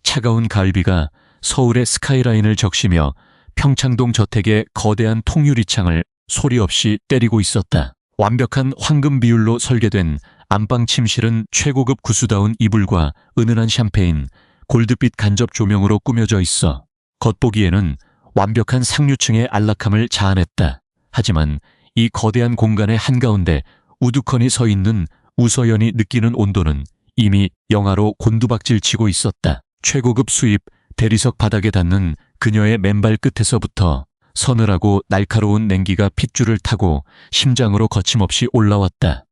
차가운 가을비가 서울의 스카이라인을 적시며 평창동 저택의 거대한 통유리창을 소리 없이 때리고 있었다. 완벽한 황금 비율로 설계된 안방 침실은 최고급 구수다운 이불과 은은한 샴페인, 골드빛 간접 조명으로 꾸며져 있어 겉보기에는 완벽한 상류층의 안락함을 자아냈다. 하지만 이 거대한 공간의 한가운데 우두커니 서 있는 우서연이 느끼는 온도는 이미 영하로 곤두박질치고 있었다. 최고급 수입 대리석 바닥에 닿는 그녀의 맨발 끝에서부터 서늘하고 날카로운 냉기가 핏줄을 타고 심장으로 거침없이 올라왔다.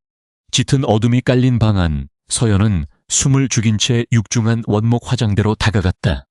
짙은 어둠이 깔린 방 안, 서연은 숨을 죽인 채 육중한 원목 화장대로 다가갔다.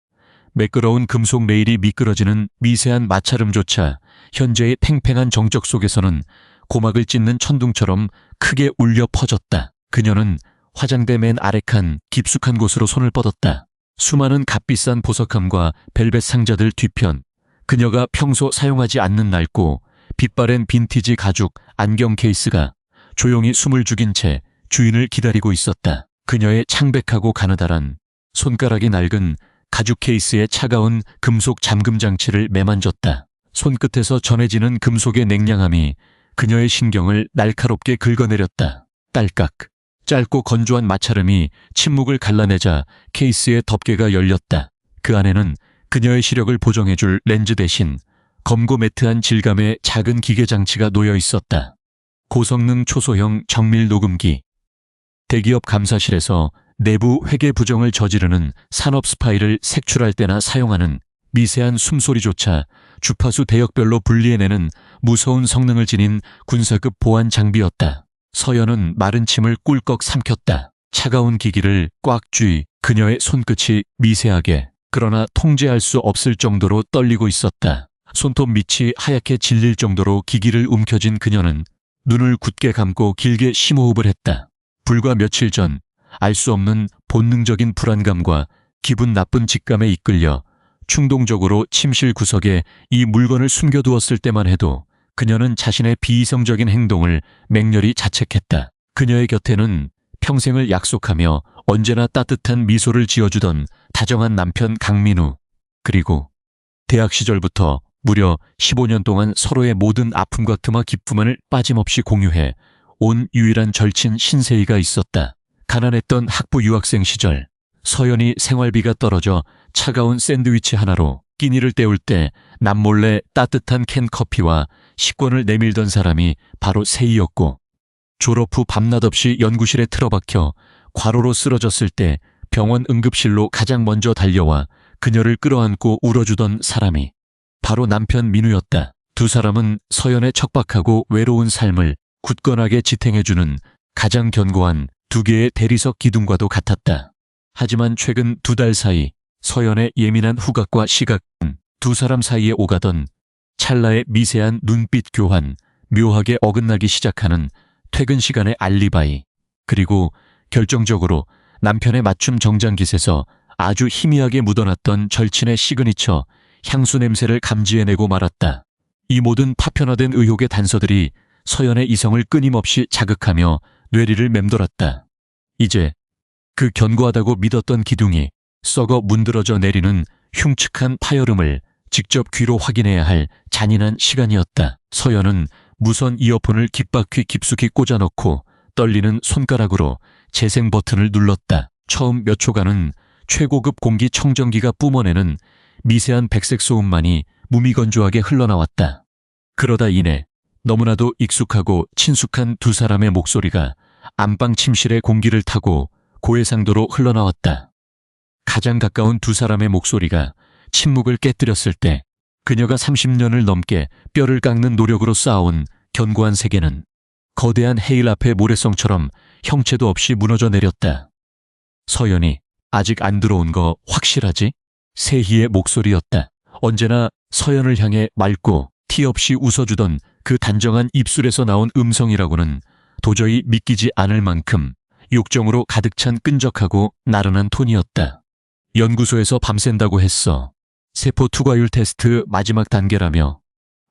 매끄러운 금속 레일이 미끄러지는 미세한 마찰음조차 현재의 팽팽한 정적 속에서는 고막을 찢는 천둥처럼 크게 울려 퍼졌다. 그녀는 화장대 맨 아래칸 깊숙한 곳으로 손을 뻗었다. 수많은 값비싼 보석함과 벨벳 상자들 뒤편, 그녀가 평소 사용하지 않는 낡고 빛바랜 빈티지 가죽 안경 케이스가 조용히 숨을 죽인 채 주인을 기다리고 있었다. 그녀의 창백하고 가느다란 손가락이 낡은 가죽 케이스에 차가운 금속 잠금 장치를 매만졌다. 손끝에서 전해지는 금속의 냉량함이 그녀의 신경을 날카롭게 긁어내렸다. 딸깍. 짧고 건조한 마찰음이 침묵을 갈라내자 케이스의 덮개가 열렸다. 그 안에는 그녀의 시력을 보정해줄 렌즈 대신 검고 매트한 질감의 작은 기계 장치가 놓여 있었다. 고성능 초소형 정밀 녹음기. 대기업 감사실에서 내부 회계 부정을 저지르는 산업 스파이를 색출할 때나 사용하는 미세한 숨소리조차 주파수 대역별로 분리해내는 무서운 성능을 지닌 군사급 보안 장비였다. 서연은 마른 침을 꿀꺽 삼켰다. 차가운 기기를 꽉 쥐 그녀의 손끝이 미세하게 그러나 통제할 수 없을 정도로 떨리고 있었다. 손톱 밑이 하얗게 질릴 정도로 기기를 움켜쥔 그녀는 눈을 굳게 감고 길게 심호흡을 했다. 불과 며칠 전 알 수 없는 본능적인 불안감과 기분 나쁜 직감에 이끌려 충동적으로 침실 구석에 이 물건을 숨겨두었을 때만 해도 그녀는 자신의 비이성적인 행동을 맹렬히 자책했다. 그녀의 곁에는 평생을 약속하며 언제나 따뜻한 미소를 지어주던 다정한 남편 강민우, 그리고 대학 시절부터 무려 15년 동안 서로의 모든 아픔과 틈과 기쁨을 빠짐없이 공유해 온 유일한 절친 신세희가 있었다. 가난했던 학부 유학생 시절, 서연이 생활비가 떨어져 차가운 샌드위치 하나로 끼니를 때울 때 남몰래 따뜻한 캔 커피와 식권을 내밀던 사람이 바로 세희였고, 졸업 후 밤낮 없이 연구실에 틀어박혀 과로로 쓰러졌을 때 병원 응급실로 가장 먼저 달려와 그녀를 끌어안고 울어주던 사람이 바로 남편 민우였다. 두 사람은 서연의 척박하고 외로운 삶을 굳건하게 지탱해주는 가장 견고한 두 개의 대리석 기둥과도 같았다. 하지만 최근 2달 사이 서연의 예민한 후각과 시각은 두 사람 사이에 오가던 찰나의 미세한 눈빛 교환, 묘하게 어긋나기 시작하는 퇴근 시간의 알리바이, 그리고 결정적으로 남편의 맞춤 정장깃에서 아주 희미하게 묻어났던 절친의 시그니처 향수 냄새를 감지해내고 말았다. 이 모든 파편화된 의혹의 단서들이 서연의 이성을 끊임없이 자극하며 뇌리를 맴돌았다. 이제 그 견고하다고 믿었던 기둥이 썩어 문드러져 내리는 흉측한 파열음을 직접 귀로 확인해야 할 잔인한 시간이었다. 서연은 무선 이어폰을 귓바퀴 깊숙이 꽂아넣고 떨리는 손가락으로 재생 버튼을 눌렀다. 처음 몇 초간은 최고급 공기청정기가 뿜어내는 미세한 백색 소음만이 무미건조하게 흘러나왔다. 그러다 이내 너무나도 익숙하고 친숙한 두 사람의 목소리가 안방 침실의 공기를 타고 고해상도로 흘러나왔다. 가장 가까운 두 사람의 목소리가 침묵을 깨뜨렸을 때 그녀가 30년을 넘게 뼈를 깎는 노력으로 쌓아온 견고한 세계는 거대한 해일 앞의 모래성처럼 형체도 없이 무너져 내렸다. 서연이 아직 안 들어온 거 확실하지? 세희의 목소리였다. 언제나 서연을 향해 맑고 티 없이 웃어주던 그 단정한 입술에서 나온 음성이라고는 도저히 믿기지 않을 만큼 욕정으로 가득 찬 끈적하고 나른한 톤이었다. 연구소에서 밤샌다고 했어. 세포 투과율 테스트 마지막 단계라며.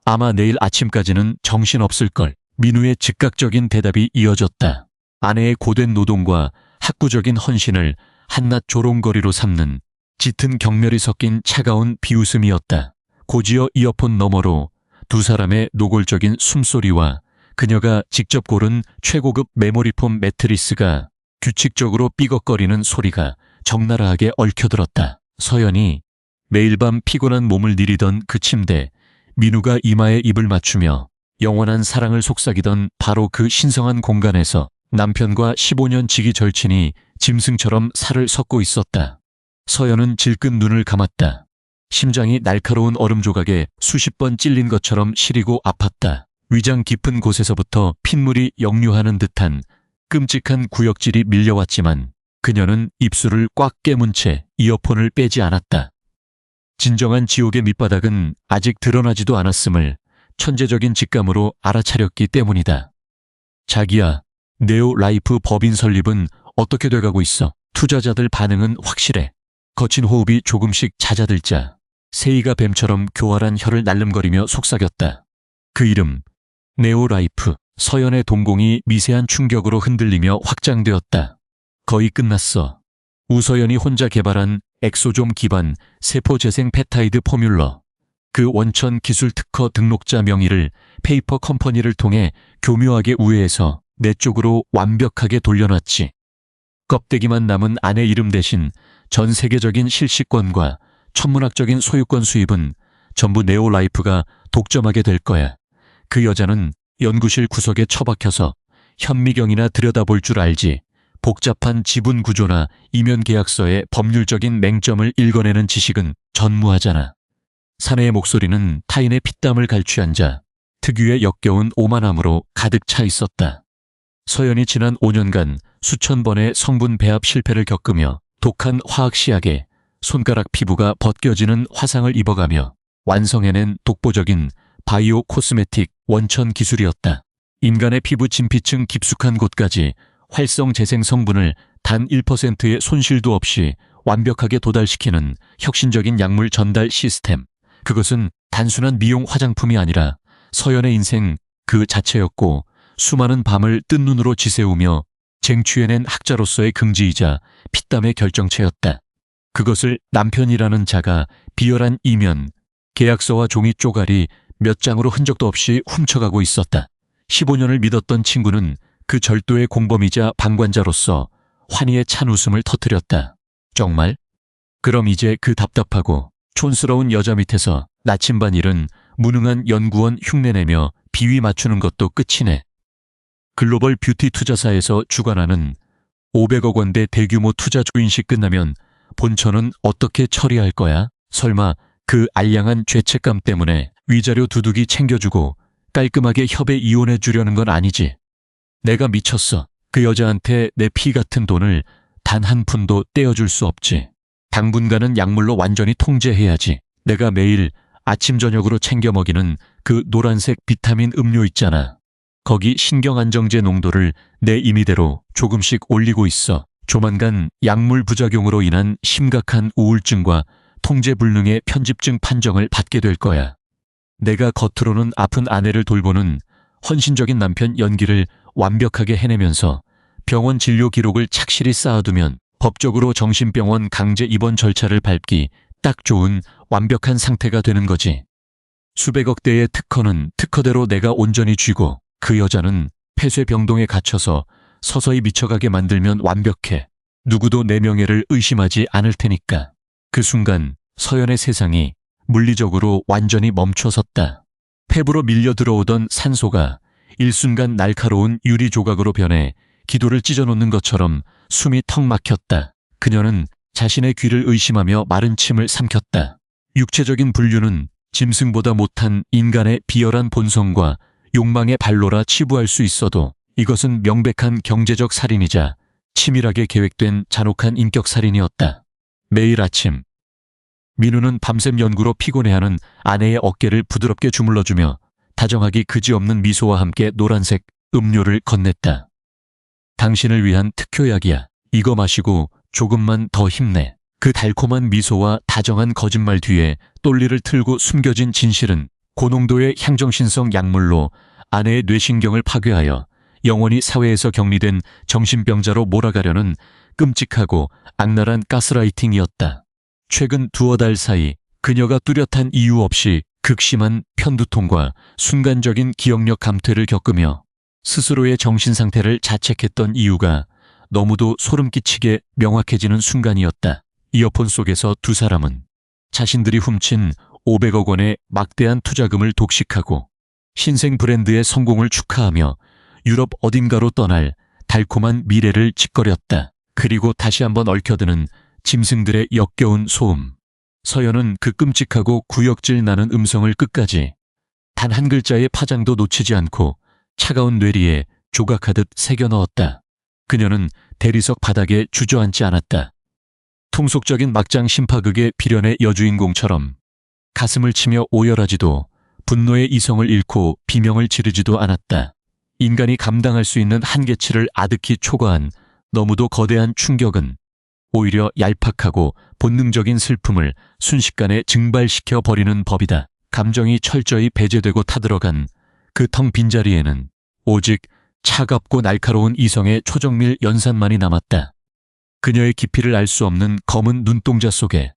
아마 내일 아침까지는 정신없을걸. 민우의 즉각적인 대답이 이어졌다. 아내의 고된 노동과 학구적인 헌신을 한낱 조롱거리로 삼는 짙은 경멸이 섞인 차가운 비웃음이었다. 고지어 이어폰 너머로 두 사람의 노골적인 숨소리와 그녀가 직접 고른 최고급 메모리폼 매트리스가 규칙적으로 삐걱거리는 소리가 적나라하게 얽혀들었다. 서연이 매일 밤 피곤한 몸을 니리던 그 침대, 민우가 이마에 입을 맞추며 영원한 사랑을 속삭이던 바로 그 신성한 공간에서 남편과 15년 지기 절친이 짐승처럼 살을 섞고 있었다. 서연은 질끈 눈을 감았다. 심장이 날카로운 얼음 조각에 수십 번 찔린 것처럼 시리고 아팠다. 위장 깊은 곳에서부터 핏물이 역류하는 듯한 끔찍한 구역질이 밀려왔지만 그녀는 입술을 꽉 깨문 채 이어폰을 빼지 않았다. 진정한 지옥의 밑바닥은 아직 드러나지도 않았음을 천재적인 직감으로 알아차렸기 때문이다. 자기야, 네오 라이프 법인 설립은 어떻게 돼가고 있어? 투자자들 반응은 확실해. 거친 호흡이 조금씩 잦아들자 세이가 뱀처럼 교활한 혀를 날름거리며 속삭였다. 그 이름, 네오 라이프. 서연의 동공이 미세한 충격으로 흔들리며 확장되었다. 거의 끝났어. 우서연이 혼자 개발한 엑소좀 기반 세포재생 펩타이드 포뮬러. 그 원천 기술 특허 등록자 명의를 페이퍼 컴퍼니를 통해 교묘하게 우회해서 내 쪽으로 완벽하게 돌려놨지. 껍데기만 남은 아내 이름 대신 전 세계적인 실시권과 천문학적인 소유권 수입은 전부 네오라이프가 독점하게 될 거야. 그 여자는 연구실 구석에 처박혀서 현미경이나 들여다볼 줄 알지. 복잡한 지분 구조나 이면 계약서의 법률적인 맹점을 읽어내는 지식은 전무하잖아. 사내의 목소리는 타인의 피땀을 갈취한 자, 특유의 역겨운 오만함으로 가득 차 있었다. 서연이 지난 5년간 수천 번의 성분 배합 실패를 겪으며 독한 화학 시약에 손가락 피부가 벗겨지는 화상을 입어가며 완성해낸 독보적인 바이오 코스메틱 원천 기술이었다. 인간의 피부 진피층 깊숙한 곳까지 활성 재생 성분을 단 1%의 손실도 없이 완벽하게 도달시키는 혁신적인 약물 전달 시스템. 그것은 단순한 미용 화장품이 아니라 서연의 인생 그 자체였고 수많은 밤을 뜬 눈으로 지새우며 쟁취해낸 학자로서의 긍지이자 피땀의 결정체였다. 그것을 남편이라는 자가 비열한 이면, 계약서와 종이 쪼가리 몇 장으로 흔적도 없이 훔쳐가고 있었다. 15년을 믿었던 친구는 그 절도의 공범이자 방관자로서 환희의 찬 웃음을 터뜨렸다. 정말? 그럼 이제 그 답답하고 촌스러운 여자 밑에서 나침반 일은 무능한 연구원 흉내내며 비위 맞추는 것도 끝이네. 글로벌 뷰티 투자사에서 주관하는 500억 원대 대규모 투자 조인식 끝나면 본처는 어떻게 처리할 거야? 설마 그 알량한 죄책감 때문에 위자료 두둑이 챙겨주고 깔끔하게 협에 이혼해 주려는 건 아니지. 내가 미쳤어. 그 여자한테 내 피 같은 돈을 단 한 푼도 떼어줄 수 없지. 당분간은 약물로 완전히 통제해야지. 내가 매일 아침 저녁으로 챙겨 먹이는 그 노란색 비타민 음료 있잖아. 거기 신경안정제 농도를 내 임의대로 조금씩 올리고 있어. 조만간 약물 부작용으로 인한 심각한 우울증과 통제불능의 편집증 판정을 받게 될 거야. 내가 겉으로는 아픈 아내를 돌보는 헌신적인 남편 연기를 완벽하게 해내면서 병원 진료 기록을 착실히 쌓아두면 법적으로 정신병원 강제 입원 절차를 밟기 딱 좋은 완벽한 상태가 되는 거지. 수백억 대의 특허는 특허대로 내가 온전히 쥐고 그 여자는 폐쇄병동에 갇혀서 서서히 미쳐가게 만들면 완벽해. 누구도 내 명예를 의심하지 않을 테니까. 그 순간 서연의 세상이 물리적으로 완전히 멈춰섰다. 폐부로 밀려 들어오던 산소가 일순간 날카로운 유리 조각으로 변해 기도를 찢어놓는 것처럼 숨이 턱 막혔다. 그녀는 자신의 귀를 의심하며 마른 침을 삼켰다. 육체적인 분류는 짐승보다 못한 인간의 비열한 본성과 욕망의 발로라 치부할 수 있어도 이것은 명백한 경제적 살인이자 치밀하게 계획된 잔혹한 인격살인이었다. 매일 아침 민우는 밤샘 연구로 피곤해하는 아내의 어깨를 부드럽게 주물러주며 다정하기 그지없는 미소와 함께 노란색 음료를 건넸다. 당신을 위한 특효약이야. 이거 마시고 조금만 더 힘내. 그 달콤한 미소와 다정한 거짓말 뒤에 똘리를 틀고 숨겨진 진실은 고농도의 향정신성 약물로 아내의 뇌신경을 파괴하여 영원히 사회에서 격리된 정신병자로 몰아가려는 끔찍하고 악랄한 가스라이팅이었다. 최근 두어 달 사이 그녀가 뚜렷한 이유 없이 극심한 편두통과 순간적인 기억력 감퇴를 겪으며 스스로의 정신 상태를 자책했던 이유가 너무도 소름 끼치게 명확해지는 순간이었다. 이어폰 속에서 두 사람은 자신들이 훔친 500억 원의 막대한 투자금을 독식하고 신생 브랜드의 성공을 축하하며 유럽 어딘가로 떠날 달콤한 미래를 짓거렸다. 그리고 다시 한번 얽혀드는 짐승들의 역겨운 소음. 서연은 그 끔찍하고 구역질 나는 음성을 끝까지 단 한 글자의 파장도 놓치지 않고 차가운 뇌리에 조각하듯 새겨 넣었다. 그녀는 대리석 바닥에 주저앉지 않았다. 통속적인 막장 심파극의 비련의 여주인공처럼 가슴을 치며 오열하지도 분노의 이성을 잃고 비명을 지르지도 않았다. 인간이 감당할 수 있는 한계치를 아득히 초과한 너무도 거대한 충격은 오히려 얄팍하고 본능적인 슬픔을 순식간에 증발시켜 버리는 법이다. 감정이 철저히 배제되고 타들어간 그 텅 빈자리에는 오직 차갑고 날카로운 이성의 초정밀 연산만이 남았다. 그녀의 깊이를 알 수 없는 검은 눈동자 속에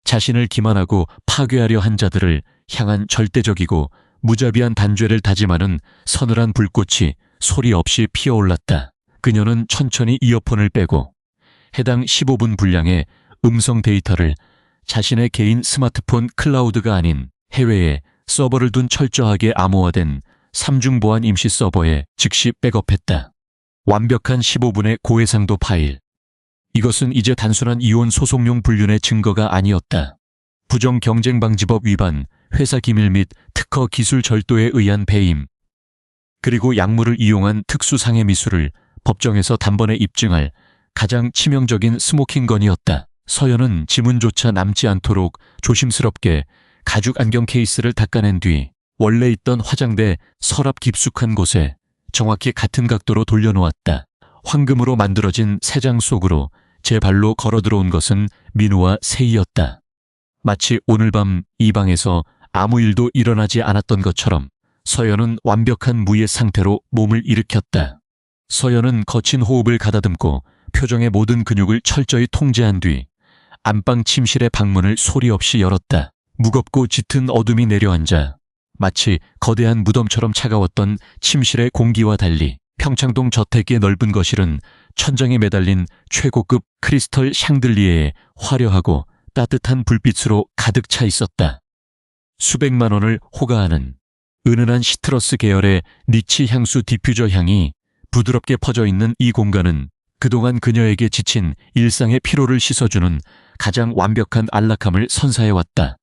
자신을 기만하고 파괴하려 한 자들을 향한 절대적이고 무자비한 단죄를 다짐하는 서늘한 불꽃이 소리 없이 피어올랐다. 그녀는 천천히 이어폰을 빼고 해당 15분 분량의 음성 데이터를 자신의 개인 스마트폰 클라우드가 아닌 해외에 서버를 둔 철저하게 암호화된 3중 보안 임시 서버에 즉시 백업했다. 완벽한 15분의 고해상도 파일. 이것은 이제 단순한 이혼 소송용 불륜의 증거가 아니었다. 부정경쟁방지법 위반, 회사 기밀 및 특허 기술 절도에 의한 배임, 그리고 약물을 이용한 특수상해 미수를 법정에서 단번에 입증할 가장 치명적인 스모킹건이었다. 서연은 지문조차 남지 않도록 조심스럽게 가죽 안경 케이스를 닦아낸 뒤 원래 있던 화장대 서랍 깊숙한 곳에 정확히 같은 각도로 돌려놓았다. 황금으로 만들어진 새 장 속으로 제 발로 걸어 들어온 것은 민우와 세희였다. 마치 오늘 밤 이 방에서 아무 일도 일어나지 않았던 것처럼 서연은 완벽한 무의 상태로 몸을 일으켰다. 서연은 거친 호흡을 가다듬고 표정의 모든 근육을 철저히 통제한 뒤 안방 침실의 방문을 소리 없이 열었다. 무겁고 짙은 어둠이 내려앉아 마치 거대한 무덤처럼 차가웠던 침실의 공기와 달리 평창동 저택의 넓은 거실은 천장에 매달린 최고급 크리스털 샹들리에의 화려하고 따뜻한 불빛으로 가득 차 있었다. 수백만 원을 호가하는 은은한 시트러스 계열의 니치 향수 디퓨저 향이 부드럽게 퍼져 있는 이 공간은 그동안 그녀에게 지친 일상의 피로를 씻어주는 가장 완벽한 안락함을 선사해왔다.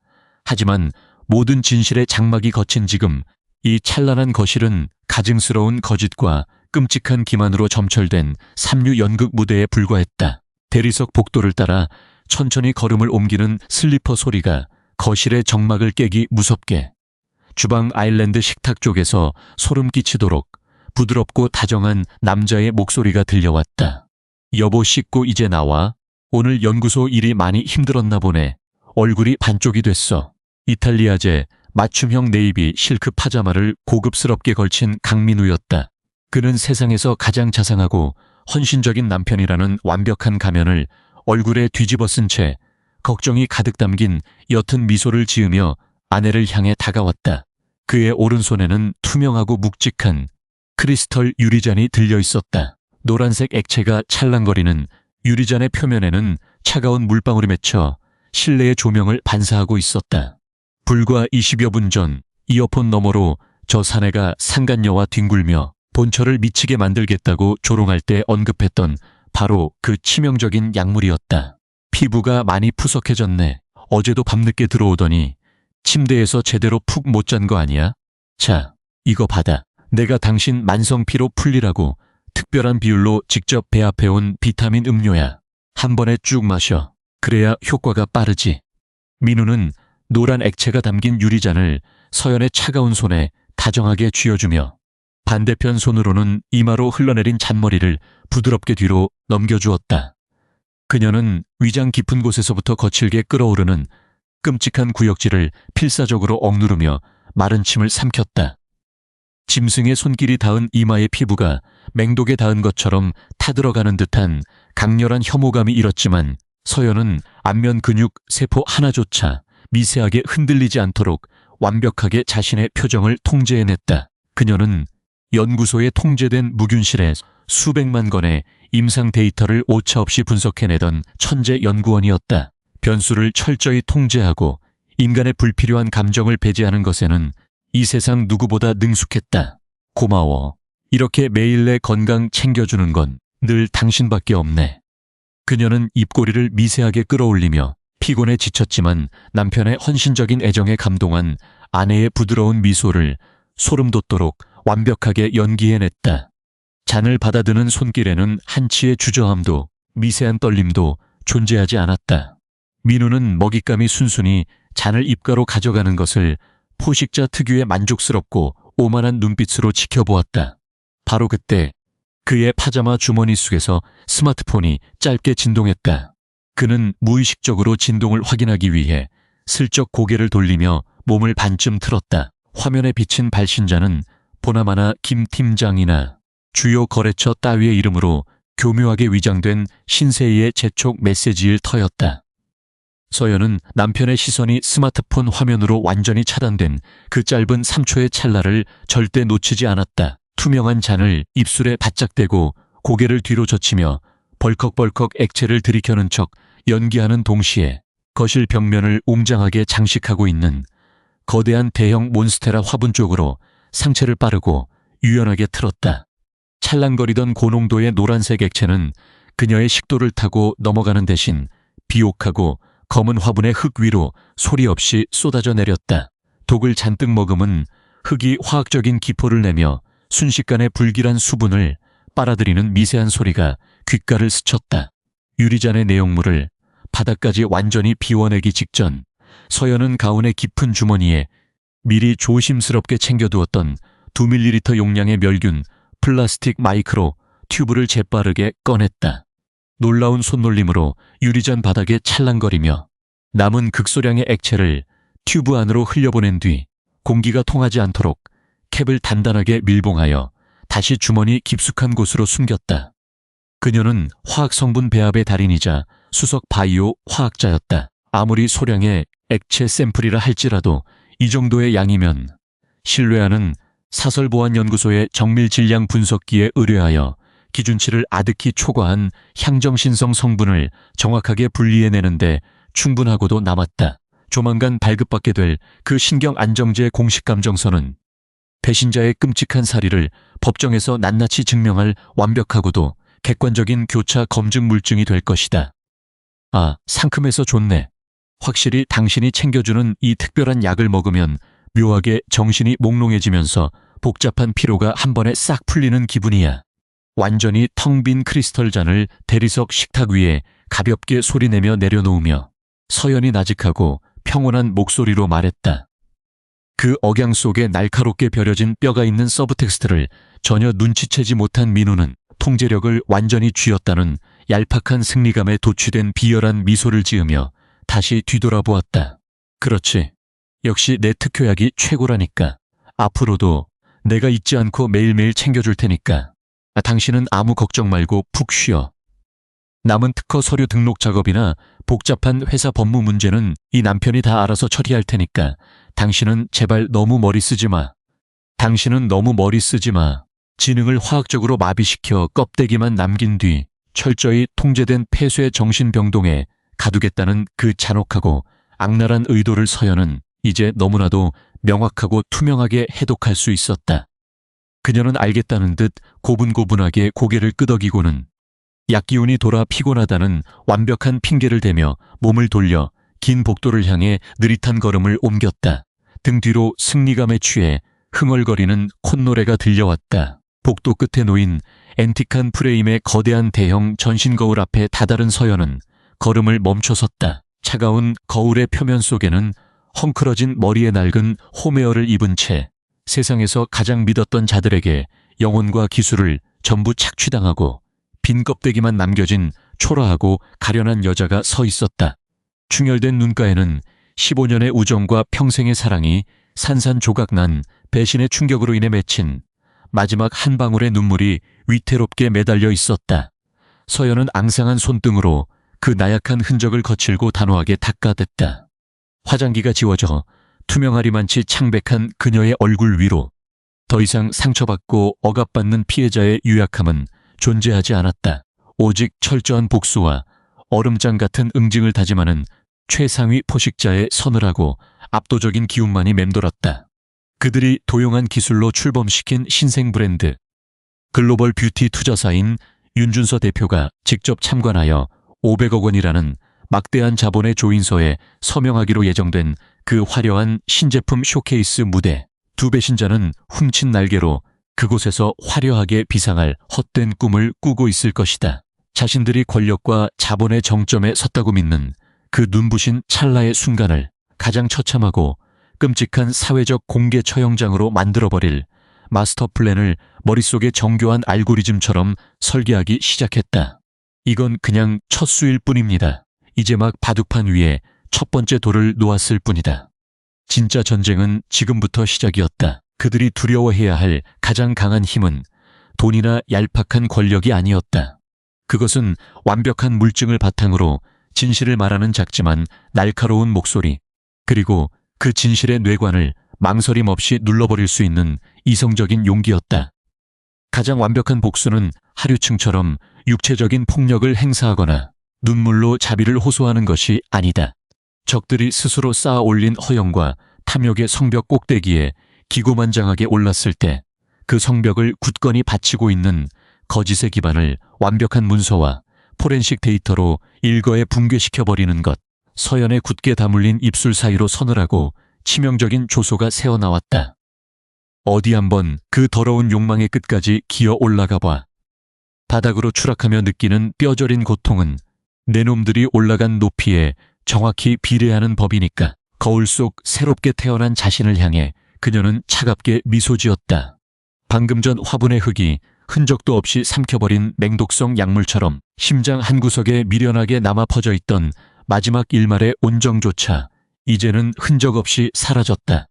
하지만 모든 진실의 장막이 거친 지금 이 찬란한 거실은 가증스러운 거짓과 끔찍한 기만으로 점철된 삼류 연극 무대에 불과했다. 대리석 복도를 따라 천천히 걸음을 옮기는 슬리퍼 소리가 거실의 정막을 깨기 무섭게 주방 아일랜드 식탁 쪽에서 소름 끼치도록 부드럽고 다정한 남자의 목소리가 들려왔다. 여보 씻고 이제 나와. 오늘 연구소 일이 많이 힘들었나 보네. 얼굴이 반쪽이 됐어. 이탈리아제 맞춤형 네이비 실크 파자마를 고급스럽게 걸친 강민우였다. 그는 세상에서 가장 자상하고 헌신적인 남편이라는 완벽한 가면을 얼굴에 뒤집어 쓴 채 걱정이 가득 담긴 옅은 미소를 지으며 아내를 향해 다가왔다. 그의 오른손에는 투명하고 묵직한 크리스털 유리잔이 들려 있었다. 노란색 액체가 찰랑거리는 유리잔의 표면에는 차가운 물방울이 맺혀 실내의 조명을 반사하고 있었다. 불과 20여 분 전 이어폰 너머로 저 사내가 상간녀와 뒹굴며 본처를 미치게 만들겠다고 조롱할 때 언급했던 바로 그 치명적인 약물이었다. 피부가 많이 푸석해졌네. 어제도 밤늦게 들어오더니 침대에서 제대로 푹 못 잔 거 아니야? 자, 이거 받아. 내가 당신 만성피로 풀리라고 특별한 비율로 직접 배합해온 비타민 음료야. 한 번에 쭉 마셔. 그래야 효과가 빠르지. 민우는 노란 액체가 담긴 유리잔을 서연의 차가운 손에 다정하게 쥐어주며 반대편 손으로는 이마로 흘러내린 잔머리를 부드럽게 뒤로 넘겨주었다. 그녀는 위장 깊은 곳에서부터 거칠게 끓어오르는 끔찍한 구역질을 필사적으로 억누르며 마른 침을 삼켰다. 짐승의 손길이 닿은 이마의 피부가 맹독에 닿은 것처럼 타들어가는 듯한 강렬한 혐오감이 일었지만 서연은 안면 근육 세포 하나조차 미세하게 흔들리지 않도록 완벽하게 자신의 표정을 통제해냈다. 그녀는 연구소에 통제된 무균실에 수백만 건의 임상 데이터를 오차없이 분석해내던 천재 연구원이었다. 변수를 철저히 통제하고 인간의 불필요한 감정을 배제하는 것에는 이 세상 누구보다 능숙했다. 고마워. 이렇게 매일 내 건강 챙겨주는 건 늘 당신밖에 없네. 그녀는 입꼬리를 미세하게 끌어올리며 피곤에 지쳤지만 남편의 헌신적인 애정에 감동한 아내의 부드러운 미소를 소름 돋도록 완벽하게 연기해냈다. 잔을 받아드는 손길에는 한치의 주저함도 미세한 떨림도 존재하지 않았다. 민우는 먹잇감이 순순히 잔을 입가로 가져가는 것을 포식자 특유의 만족스럽고 오만한 눈빛으로 지켜보았다. 바로 그때 그의 파자마 주머니 속에서 스마트폰이 짧게 진동했다. 그는 무의식적으로 진동을 확인하기 위해 슬쩍 고개를 돌리며 몸을 반쯤 틀었다. 화면에 비친 발신자는 보나마나 김 팀장이나 주요 거래처 따위의 이름으로 교묘하게 위장된 신세희의 재촉 메시지일 터였다. 서연은 남편의 시선이 스마트폰 화면으로 완전히 차단된 그 짧은 3초의 찰나를 절대 놓치지 않았다. 투명한 잔을 입술에 바짝 대고 고개를 뒤로 젖히며 벌컥벌컥 액체를 들이켜는 척 연기하는 동시에 거실 벽면을 웅장하게 장식하고 있는 거대한 대형 몬스테라 화분 쪽으로 상체를 빠르고 유연하게 틀었다. 찰랑거리던 고농도의 노란색 액체는 그녀의 식도를 타고 넘어가는 대신 비옥하고 검은 화분의 흙 위로 소리 없이 쏟아져 내렸다. 독을 잔뜩 머금은 흙이 화학적인 기포를 내며 순식간에 불길한 수분을 빨아들이는 미세한 소리가 귓가를 스쳤다. 유리잔의 내용물을 바닥까지 완전히 비워내기 직전 서연은 가운의 깊은 주머니에 미리 조심스럽게 챙겨두었던 2ml 용량의 멸균 플라스틱 마이크로 튜브를 재빠르게 꺼냈다. 놀라운 손놀림으로 유리잔 바닥에 찰랑거리며 남은 극소량의 액체를 튜브 안으로 흘려보낸 뒤 공기가 통하지 않도록 캡을 단단하게 밀봉하여 다시 주머니 깊숙한 곳으로 숨겼다. 그녀는 화학성분 배합의 달인이자 수석 바이오 화학자였다. 아무리 소량의 액체 샘플이라 할지라도 이 정도의 양이면 신뢰하는 사설보안연구소의 정밀 질량 분석기에 의뢰하여 기준치를 아득히 초과한 향정신성 성분을 정확하게 분리해내는데 충분하고도 남았다. 조만간 발급받게 될 그 신경안정제 공식감정서는 배신자의 끔찍한 사리를 법정에서 낱낱이 증명할 완벽하고도 객관적인 교차 검증 물증이 될 것이다. 아, 상큼해서 좋네. 확실히 당신이 챙겨주는 이 특별한 약을 먹으면 묘하게 정신이 몽롱해지면서 복잡한 피로가 한 번에 싹 풀리는 기분이야. 완전히 텅 빈 크리스털 잔을 대리석 식탁 위에 가볍게 소리내며 내려놓으며 서연이 나직하고 평온한 목소리로 말했다. 그 억양 속에 날카롭게 벼려진 뼈가 있는 서브텍스트를 전혀 눈치채지 못한 민우는 통제력을 완전히 쥐었다는 얄팍한 승리감에 도취된 비열한 미소를 지으며 다시 뒤돌아보았다. 그렇지. 역시 내 특효약이 최고라니까. 앞으로도 내가 잊지 않고 매일매일 챙겨줄 테니까. 당신은 아무 걱정 말고 푹 쉬어. 남은 특허 서류 등록 작업이나 복잡한 회사 법무 문제는 이 남편이 다 알아서 처리할 테니까 당신은 제발 너무 머리 쓰지 마. 당신은 너무 머리 쓰지 마. 지능을 화학적으로 마비시켜 껍데기만 남긴 뒤 철저히 통제된 폐쇄 정신병동에 가두겠다는 그 잔혹하고 악랄한 의도를 서연은 이제 너무나도 명확하고 투명하게 해독할 수 있었다. 그녀는 알겠다는 듯 고분고분하게 고개를 끄덕이고는 약기운이 돌아 피곤하다는 완벽한 핑계를 대며 몸을 돌려 긴 복도를 향해 느릿한 걸음을 옮겼다. 등 뒤로 승리감에 취해 흥얼거리는 콧노래가 들려왔다. 복도 끝에 놓인 앤틱한 프레임의 거대한 대형 전신 거울 앞에 다다른 서연은 걸음을 멈춰섰다. 차가운 거울의 표면 속에는 헝클어진 머리에 낡은 홈웨어를 입은 채 세상에서 가장 믿었던 자들에게 영혼과 기술을 전부 착취당하고 빈 껍데기만 남겨진 초라하고 가련한 여자가 서 있었다. 충혈된 눈가에는 15년의 우정과 평생의 사랑이 산산조각난 배신의 충격으로 인해 맺힌 마지막 한 방울의 눈물이 위태롭게 매달려 있었다. 서연은 앙상한 손등으로 그 나약한 흔적을 거칠고 단호하게 닦아댔다. 화장기가 지워져 투명하리만치 창백한 그녀의 얼굴 위로 더 이상 상처받고 억압받는 피해자의 유약함은 존재하지 않았다. 오직 철저한 복수와 얼음장 같은 응징을 다짐하는 최상위 포식자의 서늘하고 압도적인 기운만이 맴돌았다. 그들이 도용한 기술로 출범시킨 신생 브랜드, 글로벌 뷰티 투자사인 윤준서 대표가 직접 참관하여 500억 원이라는 막대한 자본의 조인서에 서명하기로 예정된 그 화려한 신제품 쇼케이스 무대. 두 배신자는 훔친 날개로 그곳에서 화려하게 비상할 헛된 꿈을 꾸고 있을 것이다. 자신들이 권력과 자본의 정점에 섰다고 믿는 그 눈부신 찰나의 순간을 가장 처참하고 끔찍한 사회적 공개 처형장으로 만들어버릴 마스터 플랜을 머릿속에 정교한 알고리즘처럼 설계하기 시작했다. 이건 그냥 첫 수일 뿐입니다. 이제 막 바둑판 위에 첫 번째 돌을 놓았을 뿐이다. 진짜 전쟁은 지금부터 시작이었다. 그들이 두려워해야 할 가장 강한 힘은 돈이나 얄팍한 권력이 아니었다. 그것은 완벽한 물증을 바탕으로 진실을 말하는 작지만 날카로운 목소리, 그리고 그 진실의 뇌관을 망설임 없이 눌러버릴 수 있는 이성적인 용기였다. 가장 완벽한 복수는 하류층처럼 육체적인 폭력을 행사하거나 눈물로 자비를 호소하는 것이 아니다. 적들이 스스로 쌓아 올린 허영과 탐욕의 성벽 꼭대기에 기고만장하게 올랐을 때 그 성벽을 굳건히 받치고 있는 거짓의 기반을 완벽한 문서와 포렌식 데이터로 일거에 붕괴시켜버리는 것. 서연의 굳게 다물린 입술 사이로 서늘하고 치명적인 조소가 새어나왔다. 어디 한번 그 더러운 욕망의 끝까지 기어 올라가 봐. 바닥으로 추락하며 느끼는 뼈저린 고통은 내 놈들이 올라간 높이에 정확히 비례하는 법이니까. 거울 속 새롭게 태어난 자신을 향해 그녀는 차갑게 미소 지었다. 방금 전 화분의 흙이 흔적도 없이 삼켜버린 맹독성 약물처럼 심장 한구석에 미련하게 남아 퍼져 있던 마지막 일말의 온정조차 이제는 흔적 없이 사라졌다.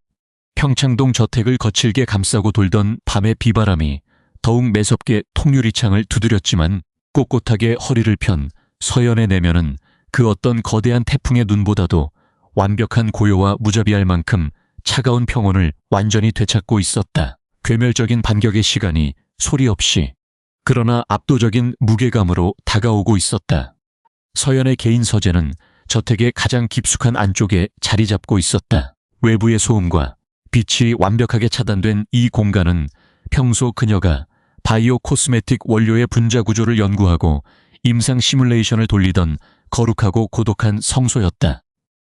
평창동 저택을 거칠게 감싸고 돌던 밤의 비바람이 더욱 매섭게 통유리창을 두드렸지만 꼿꼿하게 허리를 편 서연의 내면은 그 어떤 거대한 태풍의 눈보다도 완벽한 고요와 무자비할 만큼 차가운 평온을 완전히 되찾고 있었다. 괴멸적인 반격의 시간이 소리 없이 그러나 압도적인 무게감으로 다가오고 있었다. 서연의 개인 서재는 저택의 가장 깊숙한 안쪽에 자리 잡고 있었다. 외부의 소음과 빛이 완벽하게 차단된 이 공간은 평소 그녀가 바이오 코스메틱 원료의 분자 구조를 연구하고 임상 시뮬레이션을 돌리던 거룩하고 고독한 성소였다.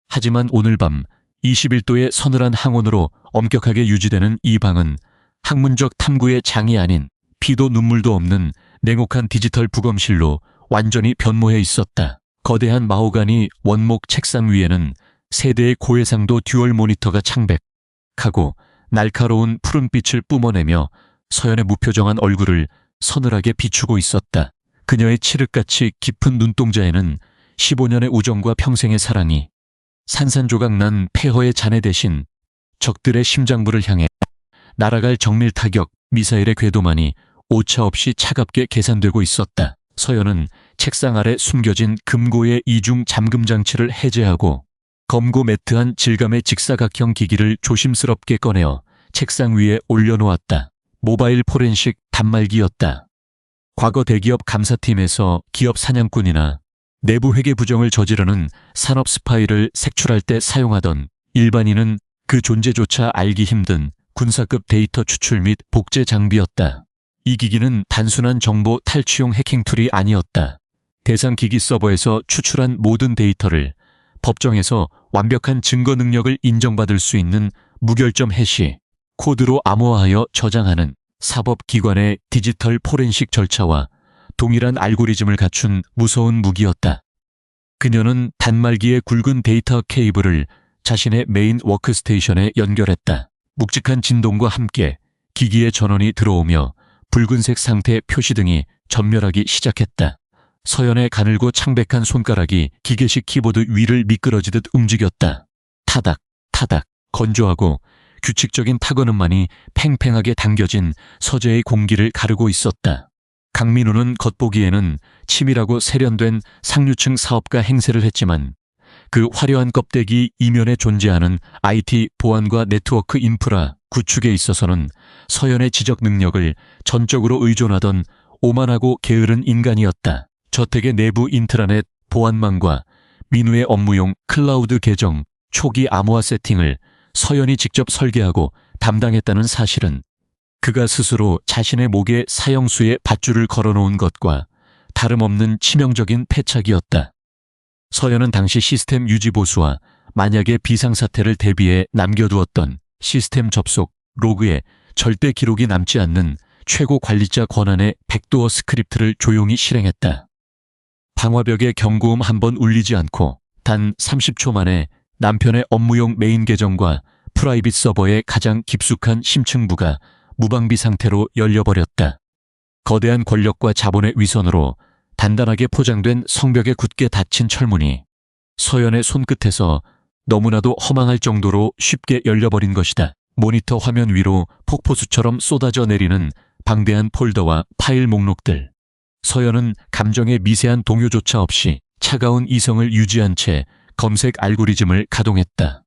하지만 오늘 밤 21도의 서늘한 항온으로 엄격하게 유지되는 이 방은 학문적 탐구의 장이 아닌 피도 눈물도 없는 냉혹한 디지털 부검실로 완전히 변모해 있었다. 거대한 마호가니 원목 책상 위에는 세대의 고해상도 듀얼 모니터가 창백하고 날카로운 푸른빛을 뿜어내며 서연의 무표정한 얼굴을 서늘하게 비추고 있었다. 그녀의 칠흑같이 깊은 눈동자에는 15년의 우정과 평생의 사랑이 산산조각 난 폐허의 잔해 대신 적들의 심장부를 향해 날아갈 정밀 타격 미사일의 궤도만이 오차없이 차갑게 계산되고 있었다. 서연은 책상 아래 숨겨진 금고의 이중 잠금 장치를 해제하고 검고 매트한 질감의 직사각형 기기를 조심스럽게 꺼내어 책상 위에 올려놓았다. 모바일 포렌식 단말기였다. 과거 대기업 감사팀에서 기업 사냥꾼이나 내부 회계 부정을 저지르는 산업 스파이를 색출할 때 사용하던 일반인은 그 존재조차 알기 힘든 군사급 데이터 추출 및 복제 장비였다. 이 기기는 단순한 정보 탈취용 해킹 툴이 아니었다. 대상 기기 서버에서 추출한 모든 데이터를 법정에서 완벽한 증거 능력을 인정받을 수 있는 무결점 해시, 코드로 암호화하여 저장하는 사법기관의 디지털 포렌식 절차와 동일한 알고리즘을 갖춘 무서운 무기였다. 그녀는 단말기의 굵은 데이터 케이블을 자신의 메인 워크스테이션에 연결했다. 묵직한 진동과 함께 기기의 전원이 들어오며 붉은색 상태 표시등이 전멸하기 시작했다. 서연의 가늘고 창백한 손가락이 기계식 키보드 위를 미끄러지듯 움직였다. 타닥, 타닥, 건조하고 규칙적인 타건음만이 팽팽하게 당겨진 서재의 공기를 가르고 있었다. 강민우는 겉보기에는 치밀하고 세련된 상류층 사업가 행세를 했지만 그 화려한 껍데기 이면에 존재하는 IT 보안과 네트워크 인프라 구축에 있어서는 서연의 지적 능력을 전적으로 의존하던 오만하고 게으른 인간이었다. 저택의 내부 인트라넷 보안망과 민우의 업무용 클라우드 계정 초기 암호화 세팅을 서연이 직접 설계하고 담당했다는 사실은 그가 스스로 자신의 목에 사형수의 밧줄을 걸어놓은 것과 다름없는 치명적인 패착이었다. 서연은 당시 시스템 유지 보수와 만약의 비상사태를 대비해 남겨두었던 시스템 접속 로그에 절대 기록이 남지 않는 최고 관리자 권한의 백도어 스크립트를 조용히 실행했다. 방화벽에 경고음 한 번 울리지 않고 단 30초 만에 남편의 업무용 메인 계정과 프라이빗 서버의 가장 깊숙한 심층부가 무방비 상태로 열려버렸다. 거대한 권력과 자본의 위선으로 단단하게 포장된 성벽에 굳게 닫힌 철문이 서연의 손끝에서 너무나도 허망할 정도로 쉽게 열려버린 것이다. 모니터 화면 위로 폭포수처럼 쏟아져 내리는 방대한 폴더와 파일 목록들. 서연은 감정의 미세한 동요조차 없이 차가운 이성을 유지한 채 검색 알고리즘을 가동했다.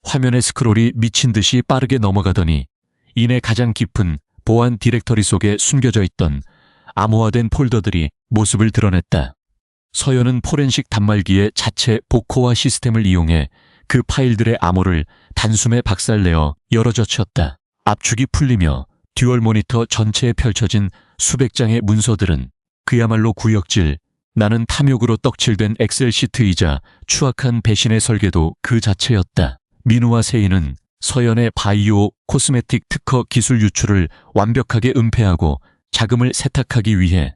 화면의 스크롤이 미친 듯이 빠르게 넘어가더니 이내 가장 깊은 보안 디렉터리 속에 숨겨져 있던 암호화된 폴더들이 모습을 드러냈다. 서연은 포렌식 단말기의 자체 복호화 시스템을 이용해 그 파일들의 암호를 단숨에 박살내어 열어젖혔다. 압축이 풀리며 듀얼 모니터 전체에 펼쳐진 수백 장의 문서들은 그야말로 구역질, 나는 탐욕으로 떡칠된 엑셀 시트이자 추악한 배신의 설계도 그 자체였다. 민우와 세인은 서연의 바이오 코스메틱 특허 기술 유출을 완벽하게 은폐하고 자금을 세탁하기 위해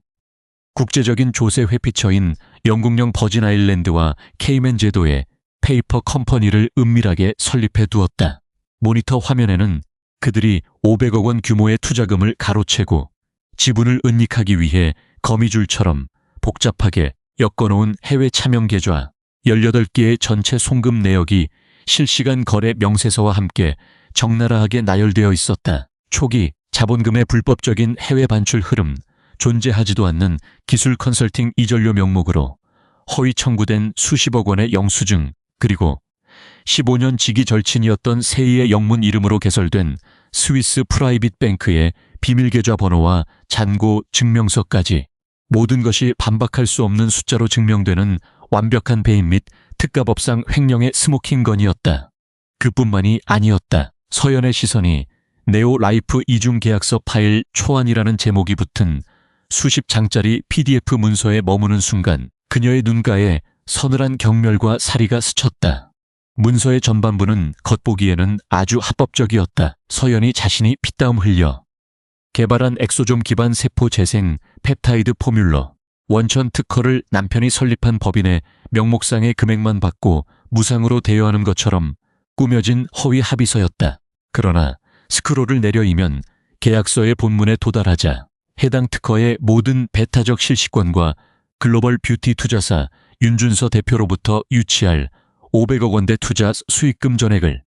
국제적인 조세 회피처인 영국령 버진 아일랜드와 케이맨 제도의 페이퍼 컴퍼니를 은밀하게 설립해 두었다. 모니터 화면에는 그들이 500억 원 규모의 투자금을 가로채고 지분을 은닉하기 위해 거미줄처럼 복잡하게 엮어놓은 해외 차명 계좌 18개의 전체 송금 내역이 실시간 거래 명세서와 함께 적나라하게 나열되어 있었다. 초기 자본금의 불법적인 해외 반출 흐름, 존재하지도 않는 기술 컨설팅 이전료 명목으로 허위 청구된 수십억 원의 영수증, 그리고 15년 지기 절친이었던 세이의 영문 이름으로 개설된 스위스 프라이빗 뱅크의 비밀 계좌 번호와 잔고 증명서까지 모든 것이 반박할 수 없는 숫자로 증명되는 완벽한 배임 및 특가법상 횡령의 스모킹건이었다. 그뿐만이 아니었다. 서연의 시선이 네오 라이프 이중 계약서 파일 초안이라는 제목이 붙은 수십 장짜리 PDF 문서에 머무는 순간 그녀의 눈가에 서늘한 경멸과 사리가 스쳤다. 문서의 전반부는 겉보기에는 아주 합법적이었다. 서연이 자신이 피땀 흘려 개발한 엑소좀 기반 세포 재생 펩타이드 포뮬러, 원천 특허를 남편이 설립한 법인의 명목상의 금액만 받고 무상으로 대여하는 것처럼 꾸며진 허위 합의서였다. 그러나 스크롤을 내려이면 계약서의 본문에 도달하자 해당 특허의 모든 배타적 실시권과 글로벌 뷰티 투자사 윤준서 대표로부터 유치할 500억 원대 투자 수익금 전액을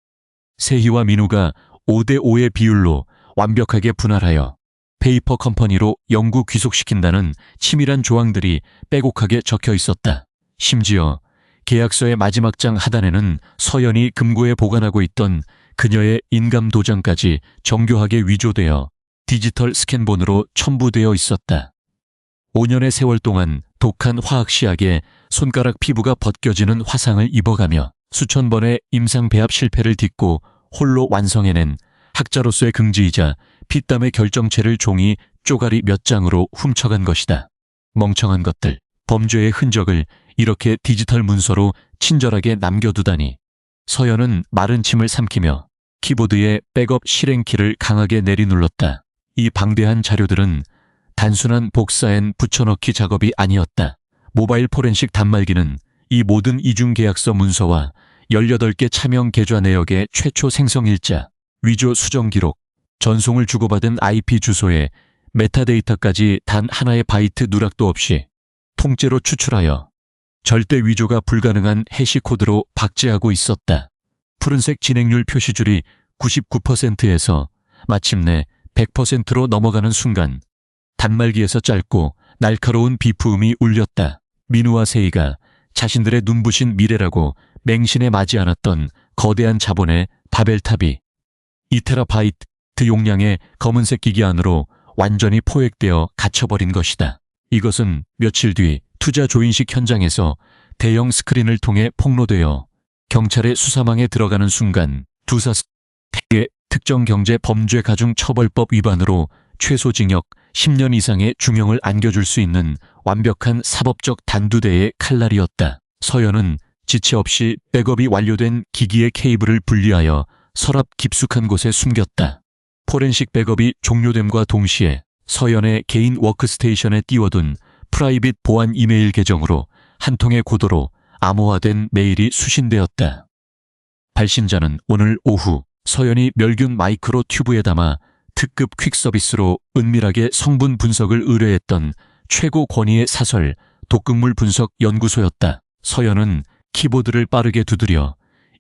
세희와 민우가 5대5의 비율로 완벽하게 분할하여 페이퍼 컴퍼니로 영구 귀속시킨다는 치밀한 조항들이 빼곡하게 적혀 있었다. 심지어 계약서의 마지막 장 하단에는 서연이 금고에 보관하고 있던 그녀의 인감 도장까지 정교하게 위조되어 디지털 스캔본으로 첨부되어 있었다. 5년의 세월 동안 독한 화학시약에 손가락 피부가 벗겨지는 화상을 입어가며 수천 번의 임상 배합 실패를 딛고 홀로 완성해낸 학자로서의 긍지이자 피땀의 결정체를 종이 쪼가리 몇 장으로 훔쳐간 것이다. 멍청한 것들, 범죄의 흔적을 이렇게 디지털 문서로 친절하게 남겨두다니. 서연은 마른 침을 삼키며 키보드에 백업 실행키를 강하게 내리눌렀다. 이 방대한 자료들은 단순한 복사 앤 붙여넣기 작업이 아니었다. 모바일 포렌식 단말기는 이 모든 이중계약서 문서와 18개 차명 계좌 내역의 최초 생성일자, 위조 수정 기록, 전송을 주고받은 IP 주소에 메타데이터까지 단 하나의 바이트 누락도 없이 통째로 추출하여 절대 위조가 불가능한 해시코드로 박제하고 있었다. 푸른색 진행률 표시줄이 99%에서 마침내 100%로 넘어가는 순간 단말기에서 짧고 날카로운 비프음이 울렸다. 민우와 세희가 자신들의 눈부신 미래라고 맹신해 마지 않았던 거대한 자본의 바벨탑이 2테라바이트 용량의 검은색 기기 안으로 완전히 포획되어 갇혀버린 것이다. 이것은 며칠 뒤 투자 조인식 현장에서 대형 스크린을 통해 폭로되어 경찰의 수사망에 들어가는 순간 두사스의 특정경제범죄가중처벌법 위반으로 최소 징역 10년 이상의 중형을 안겨줄 수 있는 완벽한 사법적 단두대의 칼날이었다. 서연은 지체 없이 백업이 완료된 기기의 케이블을 분리하여 서랍 깊숙한 곳에 숨겼다. 포렌식 백업이 종료됨과 동시에 서연의 개인 워크스테이션에 띄워둔 프라이빗 보안 이메일 계정으로 한 통의 고도로 암호화된 메일이 수신되었다. 발신자는 오늘 오후 서연이 멸균 마이크로 튜브에 담아 특급 퀵서비스로 은밀하게 성분 분석을 의뢰했던 최고 권위의 사설 독극물 분석 연구소였다. 서연은 키보드를 빠르게 두드려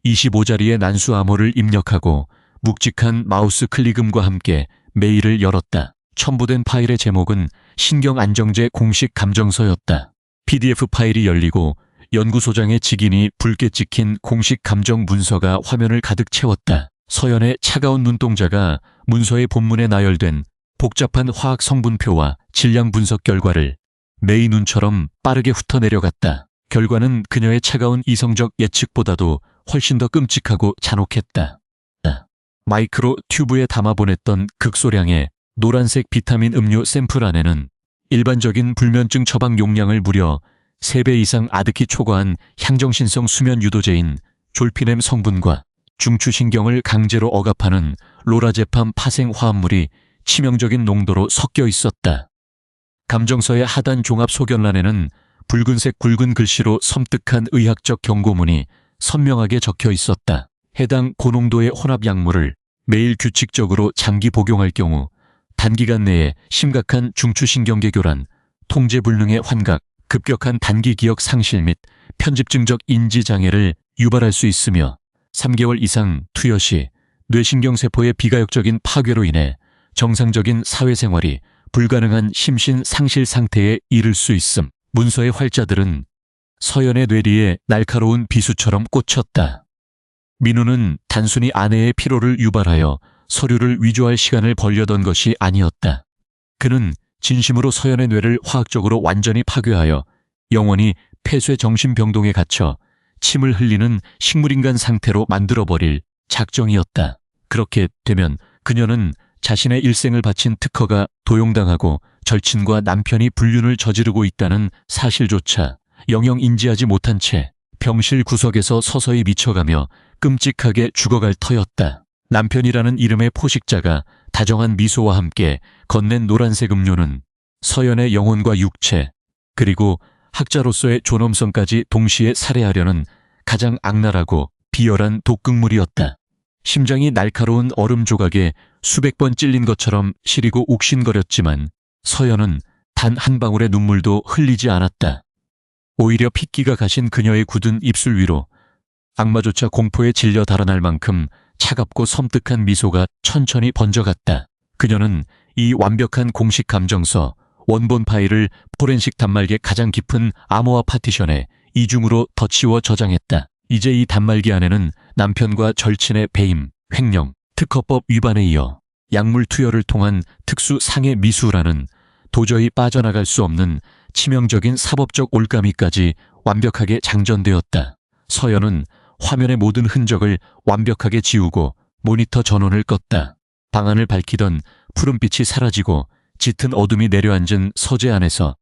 25자리의 난수 암호를 입력하고 묵직한 마우스 클릭음과 함께 메일을 열었다. 첨부된 파일의 제목은 신경안정제 공식 감정서였다. PDF 파일이 열리고 연구소장의 직인이 붉게 찍힌 공식 감정 문서가 화면을 가득 채웠다. 서연의 차가운 눈동자가 문서의 본문에 나열된 복잡한 화학 성분표와 질량 분석 결과를 메이 눈처럼 빠르게 훑어내려갔다. 결과는 그녀의 차가운 이성적 예측보다도 훨씬 더 끔찍하고 잔혹했다. 마이크로 튜브에 담아보냈던 극소량의 노란색 비타민 음료 샘플 안에는 일반적인 불면증 처방 용량을 무려 3배 이상 아득히 초과한 향정신성 수면 유도제인 졸피넴 성분과 중추신경을 강제로 억압하는 로라제팜 파생 화합물이 치명적인 농도로 섞여 있었다. 감정서의 하단 종합 소견란에는 붉은색 굵은 글씨로 섬뜩한 의학적 경고문이 선명하게 적혀 있었다. 해당 고농도의 혼합 약물을 매일 규칙적으로 장기 복용할 경우 단기간 내에 심각한 중추신경계 교란, 통제불능의 환각, 급격한 단기 기억 상실 및 편집증적 인지장애를 유발할 수 있으며 3개월 이상 투여 시 뇌신경세포의 비가역적인 파괴로 인해 정상적인 사회생활이 불가능한 심신 상실 상태에 이를 수 있음. 문서의 활자들은 서연의 뇌리에 날카로운 비수처럼 꽂혔다. 민우는 단순히 아내의 피로를 유발하여 서류를 위조할 시간을 벌려던 것이 아니었다. 그는 진심으로 서연의 뇌를 화학적으로 완전히 파괴하여 영원히 폐쇄 정신병동에 갇혀 침을 흘리는 식물인간 상태로 만들어버릴 작정이었다. 그렇게 되면 그녀는 자신의 일생을 바친 특허가 도용당하고 절친과 남편이 불륜을 저지르고 있다는 사실조차 영영 인지하지 못한 채 병실 구석에서 서서히 미쳐가며 끔찍하게 죽어갈 터였다. 남편이라는 이름의 포식자가 다정한 미소와 함께 건넨 노란색 음료는 서연의 영혼과 육체, 그리고 학자로서의 존엄성까지 동시에 살해하려는 가장 악랄하고 비열한 독극물이었다. 심장이 날카로운 얼음 조각에 수백 번 찔린 것처럼 시리고 욱신거렸지만 서연은 단 한 방울의 눈물도 흘리지 않았다. 오히려 핏기가 가신 그녀의 굳은 입술 위로 악마조차 공포에 질려 달아날 만큼 차갑고 섬뜩한 미소가 천천히 번져갔다. 그녀는 이 완벽한 공식 감정서, 원본 파일을 포렌식 단말기의 가장 깊은 암호화 파티션에 이중으로 덧씌워 저장했다. 이제 이 단말기 안에는 남편과 절친의 배임, 횡령, 특허법 위반에 이어 약물 투여를 통한 특수 상해 미수라는 도저히 빠져나갈 수 없는 치명적인 사법적 올가미까지 완벽하게 장전되었다. 서연은 화면의 모든 흔적을 완벽하게 지우고 모니터 전원을 껐다. 방 안을 밝히던 푸른빛이 사라지고 짙은 어둠이 내려앉은 서재 안에서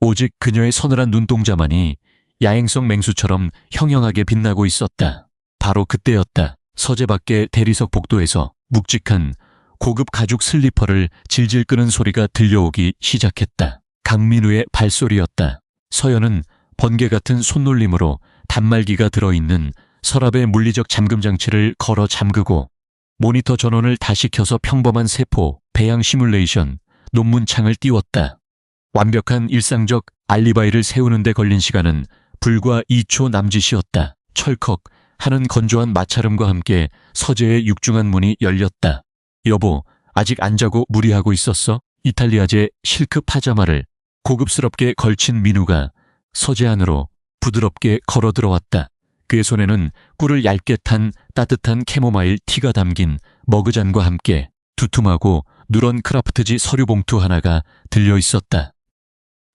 오직 그녀의 서늘한 눈동자만이 야행성 맹수처럼 형형하게 빛나고 있었다. 바로 그때였다. 서재 밖의 대리석 복도에서 묵직한 고급 가죽 슬리퍼를 질질 끄는 소리가 들려오기 시작했다. 강민우의 발소리였다. 서연은 번개 같은 손놀림으로 단말기가 들어있는 서랍의 물리적 잠금 장치를 걸어 잠그고 모니터 전원을 다시 켜서 평범한 세포, 배양 시뮬레이션, 논문창을 띄웠다. 완벽한 일상적 알리바이를 세우는 데 걸린 시간은 불과 2초 남짓이었다. 철컥 하는 건조한 마찰음과 함께 서재의 육중한 문이 열렸다. 여보, 아직 안 자고 무리하고 있었어? 이탈리아제 실크 파자마를 고급스럽게 걸친 민우가 서재 안으로 부드럽게 걸어 들어왔다. 그의 손에는 꿀을 얇게 탄 따뜻한 캐모마일 티가 담긴 머그잔과 함께 두툼하고 누런 크라프트지 서류 봉투 하나가 들려 있었다.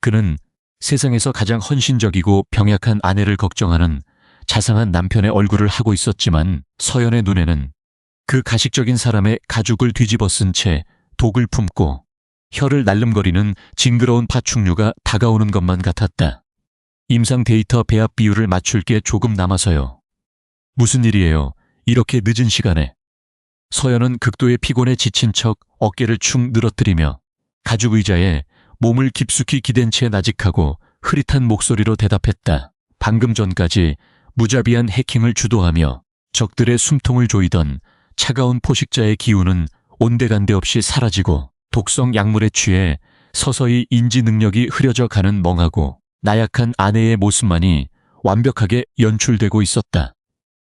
그는 세상에서 가장 헌신적이고 병약한 아내를 걱정하는 자상한 남편의 얼굴을 하고 있었지만 서연의 눈에는 그 가식적인 사람의 가죽을 뒤집어 쓴 채 독을 품고 혀를 날름거리는 징그러운 파충류가 다가오는 것만 같았다. 임상 데이터 배합 비율을 맞출 게 조금 남아서요. 무슨 일이에요? 이렇게 늦은 시간에. 서연은 극도의 피곤에 지친 척 어깨를 축 늘어뜨리며 가죽 의자에 몸을 깊숙이 기댄 채 나직하고 흐릿한 목소리로 대답했다. 방금 전까지 무자비한 해킹을 주도하며 적들의 숨통을 조이던 차가운 포식자의 기운은 온데간데 없이 사라지고 독성 약물에 취해 서서히 인지 능력이 흐려져 가는 멍하고 나약한 아내의 모습만이 완벽하게 연출되고 있었다.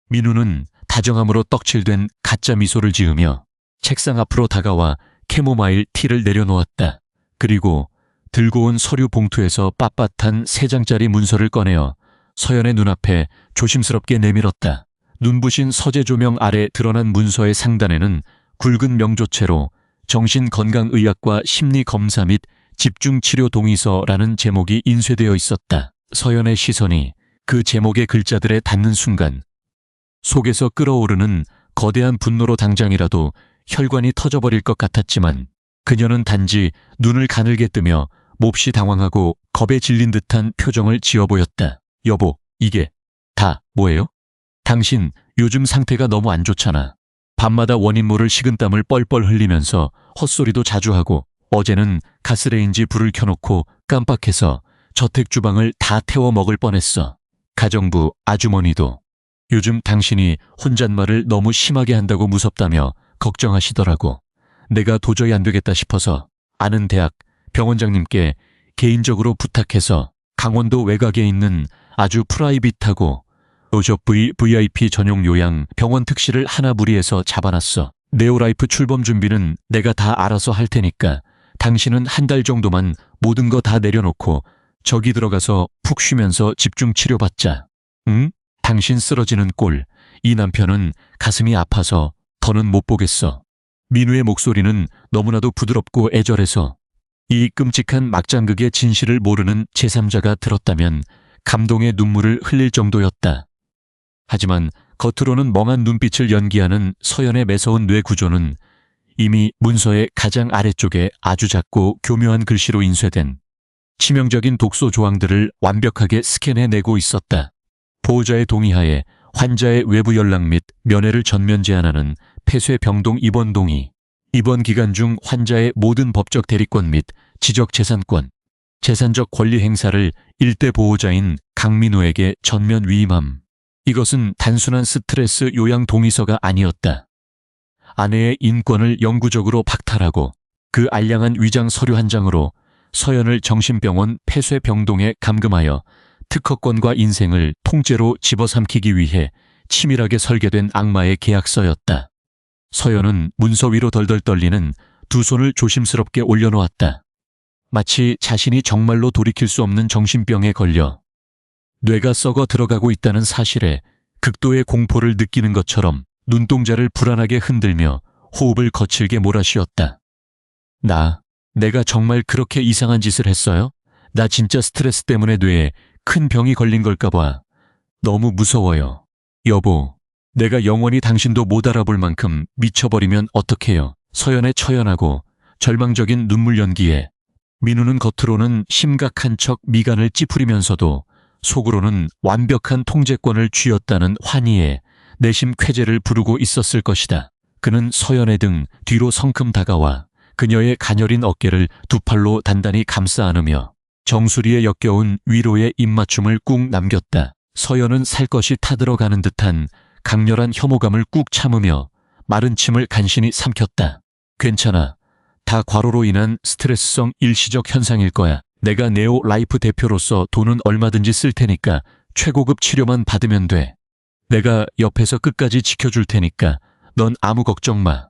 민우는 다정함으로 떡칠된 가짜 미소를 지으며 책상 앞으로 다가와 캐모마일 티를 내려놓았다. 그리고 들고 온 서류 봉투에서 빳빳한 3장짜리 문서를 꺼내어 서연의 눈앞에 조심스럽게 내밀었다. 눈부신 서재 조명 아래 드러난 문서의 상단에는 굵은 명조체로 정신건강의학과 심리검사 및 집중치료 동의서라는 제목이 인쇄되어 있었다. 서연의 시선이 그 제목의 글자들에 닿는 순간 속에서 끓어오르는 거대한 분노로 당장이라도 혈관이 터져버릴 것 같았지만 그녀는 단지 눈을 가늘게 뜨며 몹시 당황하고 겁에 질린 듯한 표정을 지어 보였다. 여보, 이게 다 뭐예요? 당신 요즘 상태가 너무 안 좋잖아. 밤마다 원인 모를 식은땀을 뻘뻘 흘리면서 헛소리도 자주 하고 어제는 가스레인지 불을 켜놓고 깜빡해서 저택 주방을 다 태워 먹을 뻔했어. 가정부 아주머니도 요즘 당신이 혼잣말을 너무 심하게 한다고 무섭다며 걱정하시더라고. 내가 도저히 안 되겠다 싶어서 아는 대학 병원장님께 개인적으로 부탁해서 강원도 외곽에 있는 아주 프라이빗하고 VIP 전용 요양 병원 특실을 하나 무리해서 잡아놨어. 네오라이프 출범 준비는 내가 다 알아서 할 테니까 당신은 한 달 정도만 모든 거 다 내려놓고 저기 들어가서 푹 쉬면서 집중 치료받자. 응? 당신 쓰러지는 꼴. 이 남편은 가슴이 아파서 더는 못 보겠어. 민우의 목소리는 너무나도 부드럽고 애절해서 이 끔찍한 막장극의 진실을 모르는 제3자가 들었다면 감동의 눈물을 흘릴 정도였다. 하지만 겉으로는 멍한 눈빛을 연기하는 서연의 매서운 뇌 구조는 이미 문서의 가장 아래쪽에 아주 작고 교묘한 글씨로 인쇄된 치명적인 독소 조항들을 완벽하게 스캔해내고 있었다. 보호자의 동의하에 환자의 외부 연락 및 면회를 전면 제한하는 폐쇄병동 입원 동의, 입원 기간 중 환자의 모든 법적 대리권 및 지적재산권, 재산적 권리 행사를 일대 보호자인 강민우에게 전면 위임함. 이것은 단순한 스트레스 요양 동의서가 아니었다. 아내의 인권을 영구적으로 박탈하고 그 알량한 위장 서류 한 장으로 서연을 정신병원 폐쇄병동에 감금하여 특허권과 인생을 통째로 집어삼키기 위해 치밀하게 설계된 악마의 계약서였다. 서연은 문서 위로 덜덜 떨리는 두 손을 조심스럽게 올려놓았다. 마치 자신이 정말로 돌이킬 수 없는 정신병에 걸려 뇌가 썩어 들어가고 있다는 사실에 극도의 공포를 느끼는 것처럼 눈동자를 불안하게 흔들며 호흡을 거칠게 몰아쉬었다. 내가 정말 그렇게 이상한 짓을 했어요? 나 진짜 스트레스 때문에 뇌에 큰 병이 걸린 걸까 봐 너무 무서워요. 여보, 내가 영원히 당신도 못 알아볼 만큼 미쳐버리면 어떡해요? 서연의 처연하고 절망적인 눈물 연기에 민우는 겉으로는 심각한 척 미간을 찌푸리면서도 속으로는 완벽한 통제권을 쥐었다는 환희에 내심 쾌재를 부르고 있었을 것이다. 그는 서연의 등 뒤로 성큼 다가와 그녀의 가녀린 어깨를 두 팔로 단단히 감싸 안으며 정수리에 역겨운 위로의 입맞춤을 꾹 남겼다. 서연은 살 것이 타들어가는 듯한 강렬한 혐오감을 꾹 참으며 마른 침을 간신히 삼켰다. 괜찮아. 다 과로로 인한 스트레스성 일시적 현상일 거야. 내가 네오 라이프 대표로서 돈은 얼마든지 쓸 테니까 최고급 치료만 받으면 돼. 내가 옆에서 끝까지 지켜줄 테니까 넌 아무 걱정 마.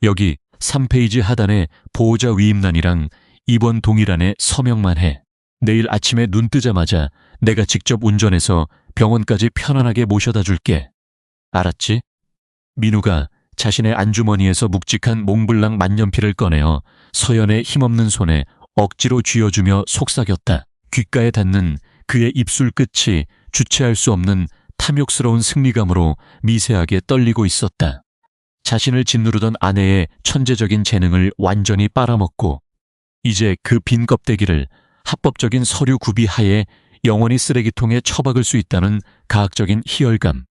여기 3페이지 하단에 보호자 위임란이랑 입원 동의란에 서명만 해. 내일 아침에 눈 뜨자마자 내가 직접 운전해서 병원까지 편안하게 모셔다 줄게. 알았지? 민우가 자신의 안주머니에서 묵직한 몽블랑 만년필을 꺼내어 서연의 힘없는 손에 억지로 쥐어주며 속삭였다. 귓가에 닿는 그의 입술 끝이 주체할 수 없는 탐욕스러운 승리감으로 미세하게 떨리고 있었다. 자신을 짓누르던 아내의 천재적인 재능을 완전히 빨아먹고 이제 그 빈 껍데기를 합법적인 서류 구비 하에 영원히 쓰레기통에 처박을 수 있다는 가학적인 희열감.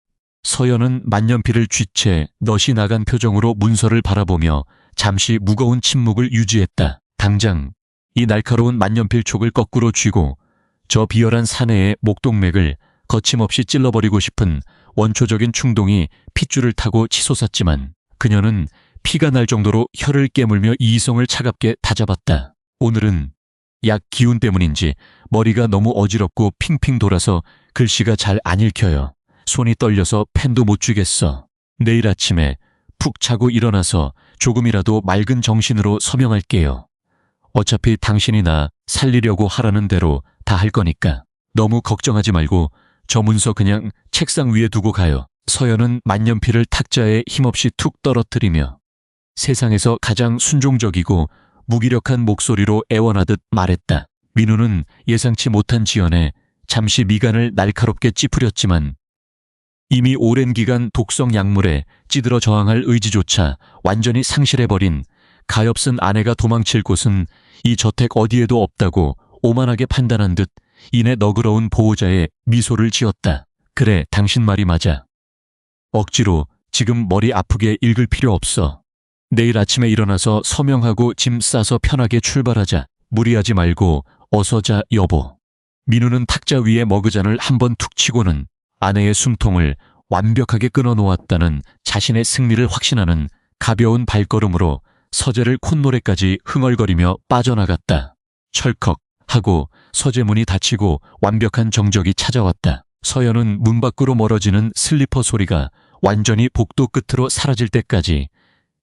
서연은 만년필을 쥐채 넛이 나간 표정으로 문서를 바라보며 잠시 무거운 침묵을 유지했다. 당장 이 날카로운 만년필 촉을 거꾸로 쥐고 저 비열한 사내의 목동맥을 거침없이 찔러버리고 싶은 원초적인 충동이 핏줄을 타고 치솟았지만 그녀는 피가 날 정도로 혀를 깨물며 이성을 차갑게 다잡았다. 오늘은 약 기운 때문인지 머리가 너무 어지럽고 핑핑 돌아서 글씨가 잘 안 읽혀요. 손이 떨려서 펜도 못 쥐겠어. 내일 아침에 푹 자고 일어나서 조금이라도 맑은 정신으로 서명할게요. 어차피 당신이 나 살리려고 하라는 대로 다 할 거니까 너무 걱정하지 말고 저 문서 그냥 책상 위에 두고 가요. 서연은 만년필을 탁자에 힘없이 툭 떨어뜨리며 세상에서 가장 순종적이고 무기력한 목소리로 애원하듯 말했다. 민우는 예상치 못한 지연에 잠시 미간을 날카롭게 찌푸렸지만 이미 오랜 기간 독성 약물에 찌들어 저항할 의지조차 완전히 상실해버린 가엾은 아내가 도망칠 곳은 이 저택 어디에도 없다고 오만하게 판단한 듯 이내 너그러운 보호자의 미소를 지었다. 그래, 당신 말이 맞아. 억지로 지금 머리 아프게 읽을 필요 없어. 내일 아침에 일어나서 서명하고 짐 싸서 편하게 출발하자. 무리하지 말고 어서 자, 여보. 민우는 탁자 위에 머그잔을 한번 툭 치고는 아내의 숨통을 완벽하게 끊어놓았다는 자신의 승리를 확신하는 가벼운 발걸음으로 서재를 콧노래까지 흥얼거리며 빠져나갔다. 철컥 하고 서재 문이 닫히고 완벽한 정적이 찾아왔다. 서연은 문 밖으로 멀어지는 슬리퍼 소리가 완전히 복도 끝으로 사라질 때까지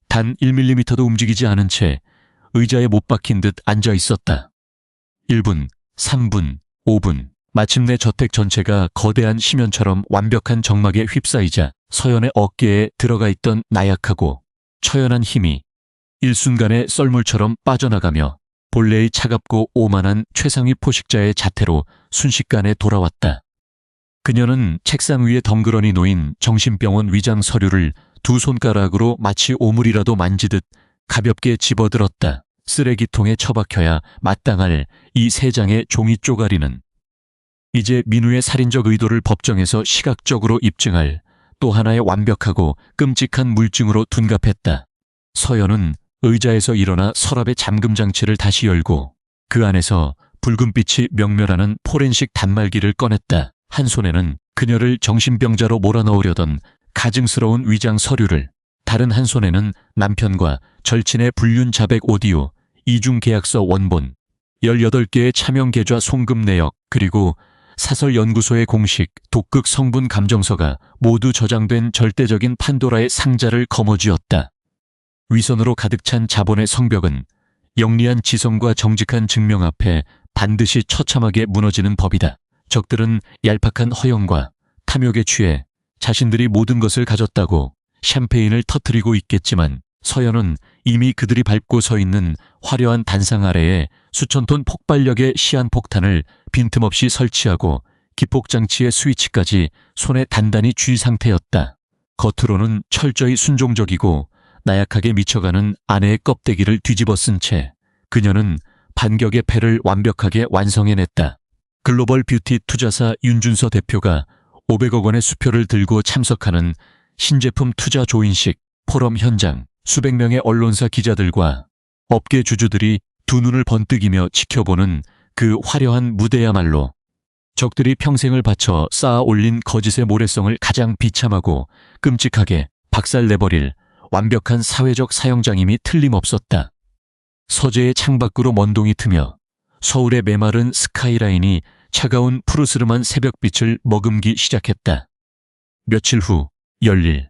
단 1mm도 움직이지 않은 채 의자에 못 박힌 듯 앉아 있었다. 1분, 3분, 5분. 마침내 저택 전체가 거대한 심연처럼 완벽한 정막에 휩싸이자 서연의 어깨에 들어가 있던 나약하고 처연한 힘이 일순간에 썰물처럼 빠져나가며 본래의 차갑고 오만한 최상위 포식자의 자태로 순식간에 돌아왔다. 그녀는 책상 위에 덩그러니 놓인 정신병원 위장 서류를 두 손가락으로 마치 오물이라도 만지듯 가볍게 집어들었다. 쓰레기통에 처박혀야 마땅할 이 세 장의 종이 쪼가리는 이제 민우의 살인적 의도를 법정에서 시각적으로 입증할 또 하나의 완벽하고 끔찍한 물증으로 둔갑했다. 서연은 의자에서 일어나 서랍의 잠금 장치를 다시 열고 그 안에서 붉은빛이 명멸하는 포렌식 단말기를 꺼냈다. 한 손에는 그녀를 정신병자로 몰아넣으려던 가증스러운 위장 서류를, 다른 한 손에는 남편과 절친의 불륜 자백 오디오, 이중 계약서 원본, 18개의 차명 계좌 송금 내역, 그리고 사설연구소의 공식 독극 성분 감정서가 모두 저장된 절대적인 판도라의 상자를 거머쥐었다. 위선으로 가득 찬 자본의 성벽은 영리한 지성과 정직한 증명 앞에 반드시 처참하게 무너지는 법이다. 적들은 얄팍한 허영과 탐욕에 취해 자신들이 모든 것을 가졌다고 샴페인을 터뜨리고 있겠지만 서연은 이미 그들이 밟고 서 있는 화려한 단상 아래에 수천 톤 폭발력의 시한폭탄을 빈틈없이 설치하고 기폭장치의 스위치까지 손에 단단히 쥘 상태였다. 겉으로는 철저히 순종적이고 나약하게 미쳐가는 아내의 껍데기를 뒤집어 쓴 채 그녀는 반격의 패를 완벽하게 완성해냈다. 글로벌 뷰티 투자사 윤준서 대표가 500억 원의 수표를 들고 참석하는 신제품 투자 조인식 포럼 현장, 수백 명의 언론사 기자들과 업계 주주들이 두 눈을 번뜩이며 지켜보는 그 화려한 무대야말로 적들이 평생을 바쳐 쌓아 올린 거짓의 모래성을 가장 비참하고 끔찍하게 박살내버릴 완벽한 사회적 사형장임이 틀림없었다. 서재의 창밖으로 먼동이 트며 서울의 메마른 스카이라인이 차가운 푸르스름한 새벽빛을 머금기 시작했다. 며칠 후 열릴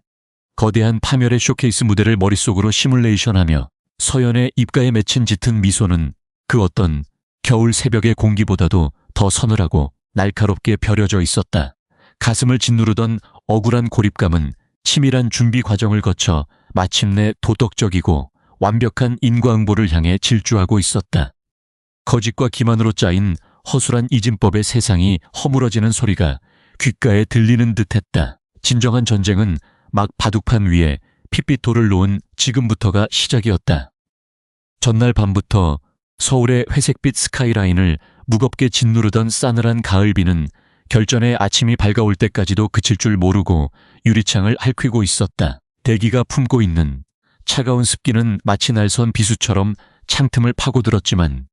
거대한 파멸의 쇼케이스 무대를 머릿속으로 시뮬레이션하며 서연의 입가에 맺힌 짙은 미소는 그 어떤 겨울 새벽의 공기보다도 더 서늘하고 날카롭게 벼려져 있었다. 가슴을 짓누르던 억울한 고립감은 치밀한 준비 과정을 거쳐 마침내 도덕적이고 완벽한 인과응보를 향해 질주하고 있었다. 거짓과 기만으로 짜인 허술한 이진법의 세상이 허물어지는 소리가 귓가에 들리는 듯했다. 진정한 전쟁은 막 바둑판 위에 핏빛 돌을 놓은 지금부터가 시작이었다. 전날 밤부터 서울의 회색빛 스카이라인을 무겁게 짓누르던 싸늘한 가을비는 결전의 아침이 밝아올 때까지도 그칠 줄 모르고 유리창을 핥히고 있었다. 대기가 품고 있는 차가운 습기는 마치 날선 비수처럼 창틈을 파고들었지만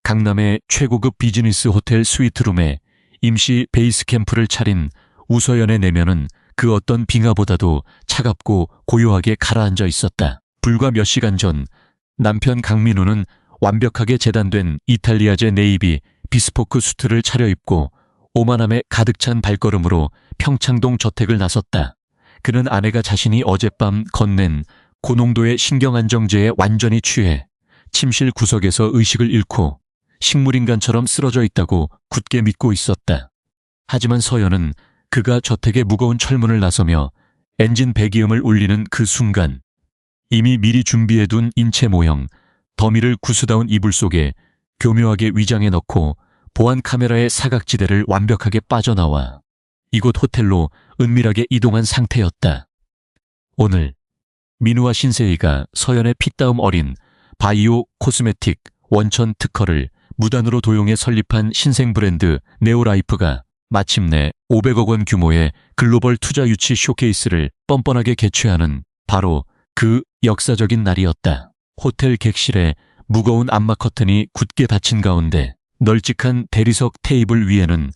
강남의 최고급 비즈니스 호텔 스위트룸에 임시 베이스 캠프를 차린 우서연의 내면은 그 어떤 빙하보다도 차갑고 고요하게 가라앉아 있었다. 불과 몇 시간 전 남편 강민우는 완벽하게 재단된 이탈리아제 네이비 비스포크 수트를 차려입고 오만함에 가득 찬 발걸음으로 평창동 저택을 나섰다. 그는 아내가 자신이 어젯밤 건넨 고농도의 신경안정제에 완전히 취해 침실 구석에서 의식을 잃고 식물인간처럼 쓰러져 있다고 굳게 믿고 있었다. 하지만 서연은 그가 저택의 무거운 철문을 나서며 엔진 배기음을 울리는 그 순간 이미 미리 준비해둔 인체 모형, 더미를 구스다운 이불 속에 교묘하게 위장해 넣고 보안 카메라의 사각지대를 완벽하게 빠져나와 이곳 호텔로 은밀하게 이동한 상태였다. 오늘 민우와 신세희가 서연의 피따움 어린 바이오 코스메틱 원천 특허를 무단으로 도용해 설립한 신생 브랜드 네오라이프가 마침내 500억 원 규모의 글로벌 투자 유치 쇼케이스를 뻔뻔하게 개최하는 바로 그 역사적인 날이었다. 호텔 객실에 무거운 암막 커튼이 굳게 닫힌 가운데 널찍한 대리석 테이블 위에는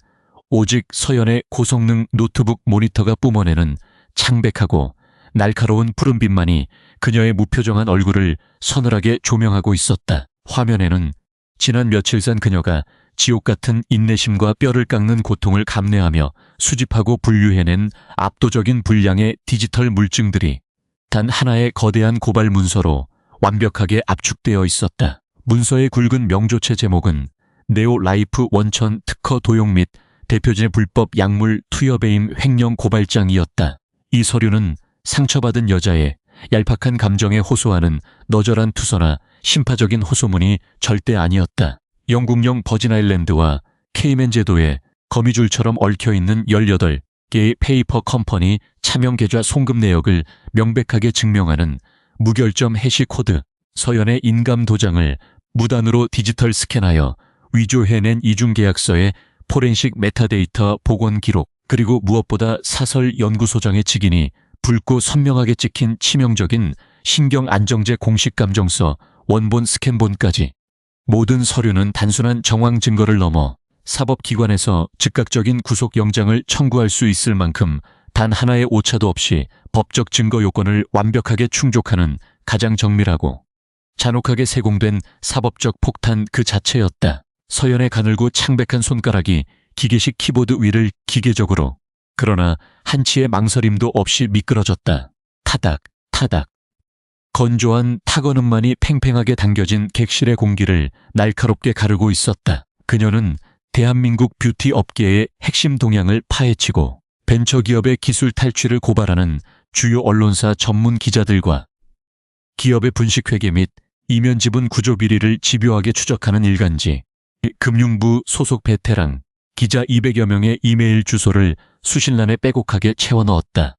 오직 서연의 고성능 노트북 모니터가 뿜어내는 창백하고 날카로운 푸른빛만이 그녀의 무표정한 얼굴을 서늘하게 조명하고 있었다. 화면에는 지난 며칠 산 그녀가 지옥 같은 인내심과 뼈를 깎는 고통을 감내하며 수집하고 분류해낸 압도적인 분량의 디지털 물증들이 단 하나의 거대한 고발 문서로 완벽하게 압축되어 있었다. 문서의 굵은 명조체 제목은 네오 라이프 원천 특허 도용 및 대표진의 불법 약물 투여배임 횡령 고발장이었다. 이 서류는 상처받은 여자의 얄팍한 감정에 호소하는 너절한 투서나 심파적인 호소문이 절대 아니었다. 영국령 버진아일랜드와 케이맨 제도에 거미줄처럼 얽혀있는 18개의 페이퍼 컴퍼니 차명 계좌 송금 내역을 명백하게 증명하는 무결점 해시 코드, 서연의 인감 도장을 무단으로 디지털 스캔하여 위조해낸 이중계약서의 포렌식 메타데이터 복원 기록, 그리고 무엇보다 사설 연구소장의 직인이 붉고 선명하게 찍힌 치명적인 신경안정제 공식감정서 원본 스캔본까지. 모든 서류는 단순한 정황 증거를 넘어 사법기관에서 즉각적인 구속영장을 청구할 수 있을 만큼 단 하나의 오차도 없이 법적 증거 요건을 완벽하게 충족하는 가장 정밀하고 잔혹하게 세공된 사법적 폭탄 그 자체였다. 서연의 가늘고 창백한 손가락이 기계식 키보드 위를 기계적으로, 그러나 한치의 망설임도 없이 미끄러졌다. 타닥, 타닥. 건조한 타건음만이 팽팽하게 당겨진 객실의 공기를 날카롭게 가르고 있었다. 그녀는 대한민국 뷰티 업계의 핵심 동향을 파헤치고 벤처기업의 기술 탈취를 고발하는 주요 언론사 전문 기자들과 기업의 분식회계 및 이면 지분 구조 비리를 집요하게 추적하는 일간지, 금융부 소속 베테랑 기자 200여 명의 이메일 주소를 수신란에 빼곡하게 채워 넣었다.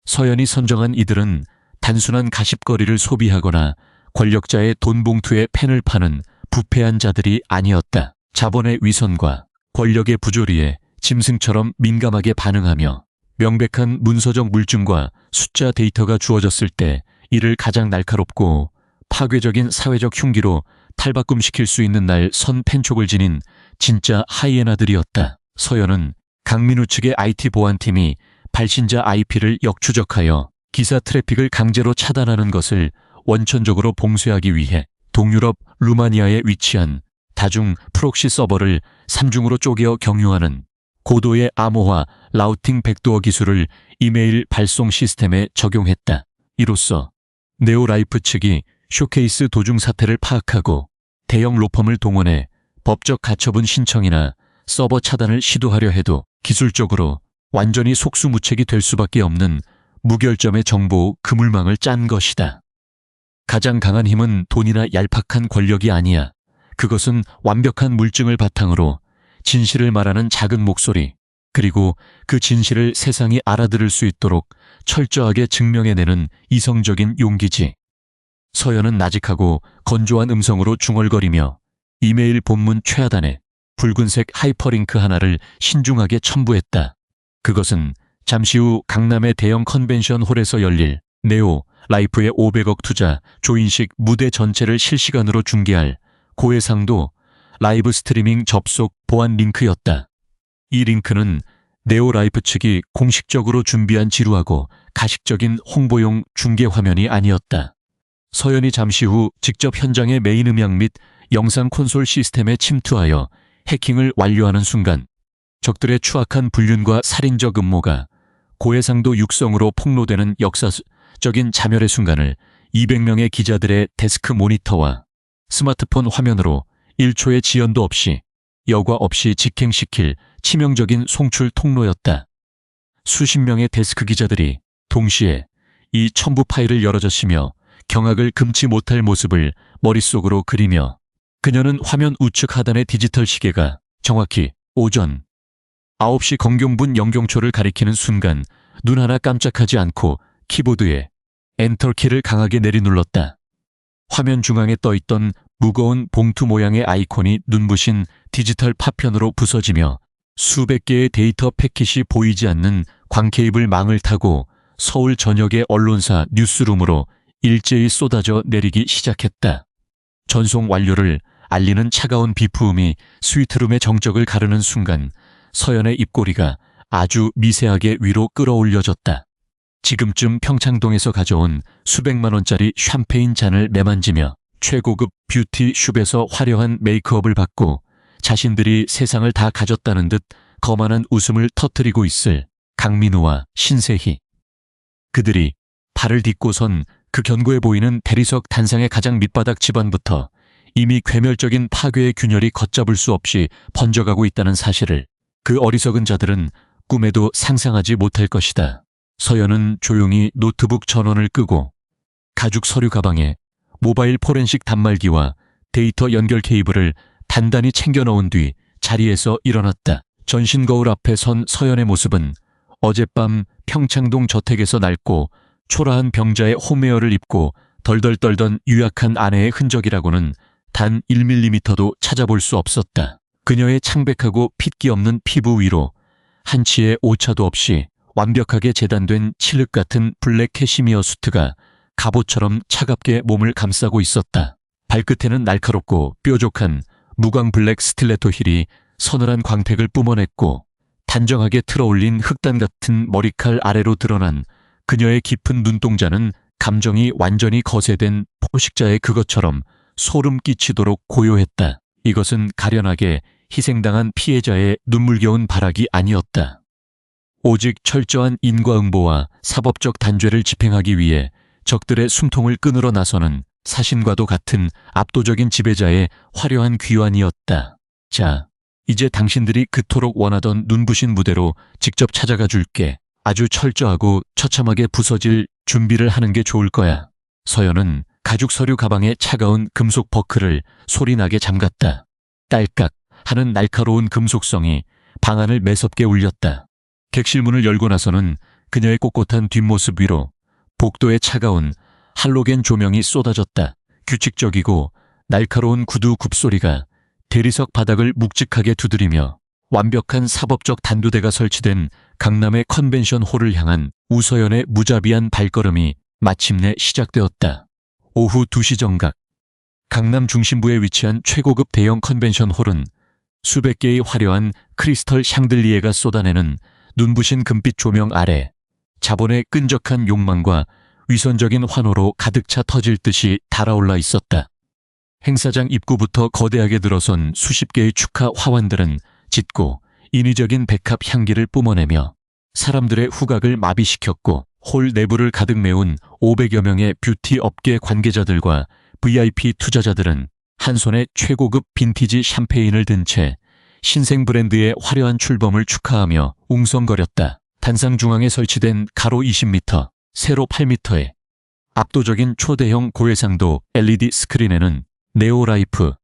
서연이 선정한 이들은 단순한 가십거리를 소비하거나 권력자의 돈 봉투에 펜을 파는 부패한 자들이 아니었다. 자본의 위선과 권력의 부조리에 짐승처럼 민감하게 반응하며 명백한 문서적 물증과 숫자 데이터가 주어졌을 때 이를 가장 날카롭고 파괴적인 사회적 흉기로 탈바꿈시킬 수 있는 날 선 펜촉을 지닌 진짜 하이에나들이었다. 서연은 강민우 측의 IT 보안팀이 발신자 IP를 역추적하여 기사 트래픽을 강제로 차단하는 것을 원천적으로 봉쇄하기 위해 동유럽 루마니아에 위치한 다중 프록시 서버를 3중으로 쪼개어 경유하는 고도의 암호화 라우팅 백도어 기술을 이메일 발송 시스템에 적용했다. 이로써 네오라이프 측이 쇼케이스 도중 사태를 파악하고 대형 로펌을 동원해 법적 가처분 신청이나 서버 차단을 시도하려 해도 기술적으로 완전히 속수무책이 될 수밖에 없는 무결점의 정보 그물망을 짠 것이다. 가장 강한 힘은 돈이나 얄팍한 권력이 아니야. 그것은 완벽한 물증을 바탕으로 진실을 말하는 작은 목소리, 그리고 그 진실을 세상이 알아들을 수 있도록 철저하게 증명해내는 이성적인 용기지. 서연은 나직하고 건조한 음성으로 중얼거리며 이메일 본문 최하단에 붉은색 하이퍼링크 하나를 신중하게 첨부했다. 그것은 잠시 후 강남의 대형 컨벤션 홀에서 열릴 네오 라이프의 500억 투자 조인식 무대 전체를 실시간으로 중계할 고해상도 라이브 스트리밍 접속 보안 링크였다. 이 링크는 네오 라이프 측이 공식적으로 준비한 지루하고 가식적인 홍보용 중계 화면이 아니었다. 서연이 잠시 후 직접 현장의 메인 음향 및 영상 콘솔 시스템에 침투하여 해킹을 완료하는 순간 적들의 추악한 불륜과 살인적 음모가 고해상도 육성으로 폭로되는 역사적인 자멸의 순간을 200명의 기자들의 데스크 모니터와 스마트폰 화면으로 1초의 지연도 없이 여과 없이 직행시킬 치명적인 송출 통로였다. 수십 명의 데스크 기자들이 동시에 이 첨부 파일을 열어젖히며 경악을 금치 못할 모습을 머릿속으로 그리며 그녀는 화면 우측 하단의 디지털 시계가 정확히 오전 9시 건경분 영경초를 가리키는 순간 눈 하나 깜짝하지 않고 키보드에 엔터키를 강하게 내리눌렀다. 화면 중앙에 떠있던 무거운 봉투 모양의 아이콘이 눈부신 디지털 파편으로 부서지며 수백 개의 데이터 패킷이 보이지 않는 광케이블 망을 타고 서울 전역의 언론사 뉴스룸으로 일제히 쏟아져 내리기 시작했다. 전송 완료를 알리는 차가운 비프음이 스위트룸의 정적을 가르는 순간 서연의 입꼬리가 아주 미세하게 위로 끌어올려졌다. 지금쯤 평창동에서 가져온 수백만 원짜리 샴페인 잔을 매만지며 최고급 뷰티숍에서 화려한 메이크업을 받고 자신들이 세상을 다 가졌다는 듯 거만한 웃음을 터뜨리고 있을 강민우와 신세희. 그들이 발을 딛고선 그 견고해 보이는 대리석 단상의 가장 밑바닥 집안부터 이미 괴멸적인 파괴의 균열이 걷잡을 수 없이 번져가고 있다는 사실을 그 어리석은 자들은 꿈에도 상상하지 못할 것이다. 서연은 조용히 노트북 전원을 끄고 가죽 서류 가방에 모바일 포렌식 단말기와 데이터 연결 케이블을 단단히 챙겨 넣은 뒤 자리에서 일어났다. 전신 거울 앞에 선 서연의 모습은 어젯밤 평창동 저택에서 낡고 초라한 병자의 홈웨어를 입고 덜덜 떨던 유약한 아내의 흔적이라고는 단 1mm도 찾아볼 수 없었다. 그녀의 창백하고 핏기 없는 피부 위로 한치의 오차도 없이 완벽하게 재단된 칠흑 같은 블랙 캐시미어 수트가 갑옷처럼 차갑게 몸을 감싸고 있었다. 발끝에는 날카롭고 뾰족한 무광 블랙 스틸레토 힐이 서늘한 광택을 뿜어냈고 단정하게 틀어올린 흑단 같은 머리칼 아래로 드러난 그녀의 깊은 눈동자는 감정이 완전히 거세된 포식자의 그것처럼 소름 끼치도록 고요했다. 이것은 가련하게 희생당한 피해자의 눈물겨운 발악이 아니었다. 오직 철저한 인과응보와 사법적 단죄를 집행하기 위해 적들의 숨통을 끊으러 나서는 사신과도 같은 압도적인 지배자의 화려한 귀환이었다. 자, 이제 당신들이 그토록 원하던 눈부신 무대로 직접 찾아가 줄게. 아주 철저하고 처참하게 부서질 준비를 하는 게 좋을 거야. 서연은 가죽 서류 가방에 차가운 금속 버클을 소리나게 잠갔다. 딸깍 하는 날카로운 금속성이 방안을 매섭게 울렸다. 객실문을 열고 나서는 그녀의 꼿꼿한 뒷모습 위로 복도의 차가운 할로겐 조명이 쏟아졌다. 규칙적이고 날카로운 구두 굽소리가 대리석 바닥을 묵직하게 두드리며 완벽한 사법적 단두대가 설치된 강남의 컨벤션 홀을 향한 우서연의 무자비한 발걸음이 마침내 시작되었다. 오후 2시 정각, 강남 중심부에 위치한 최고급 대형 컨벤션 홀은 수백 개의 화려한 크리스털 샹들리에가 쏟아내는 눈부신 금빛 조명 아래 자본의 끈적한 욕망과 위선적인 환호로 가득 차 터질 듯이 달아올라 있었다. 행사장 입구부터 거대하게 들어선 수십 개의 축하 화환들은 짙고 인위적인 백합 향기를 뿜어내며 사람들의 후각을 마비시켰고 홀 내부를 가득 메운 500여 명의 뷰티 업계 관계자들과 VIP 투자자들은 한 손에 최고급 빈티지 샴페인을 든 채 신생 브랜드의 화려한 출범을 축하하며 웅성거렸다. 단상 중앙에 설치된 가로 20m, 세로 8m의 압도적인 초대형 고해상도 LED 스크린에는 네오라이프,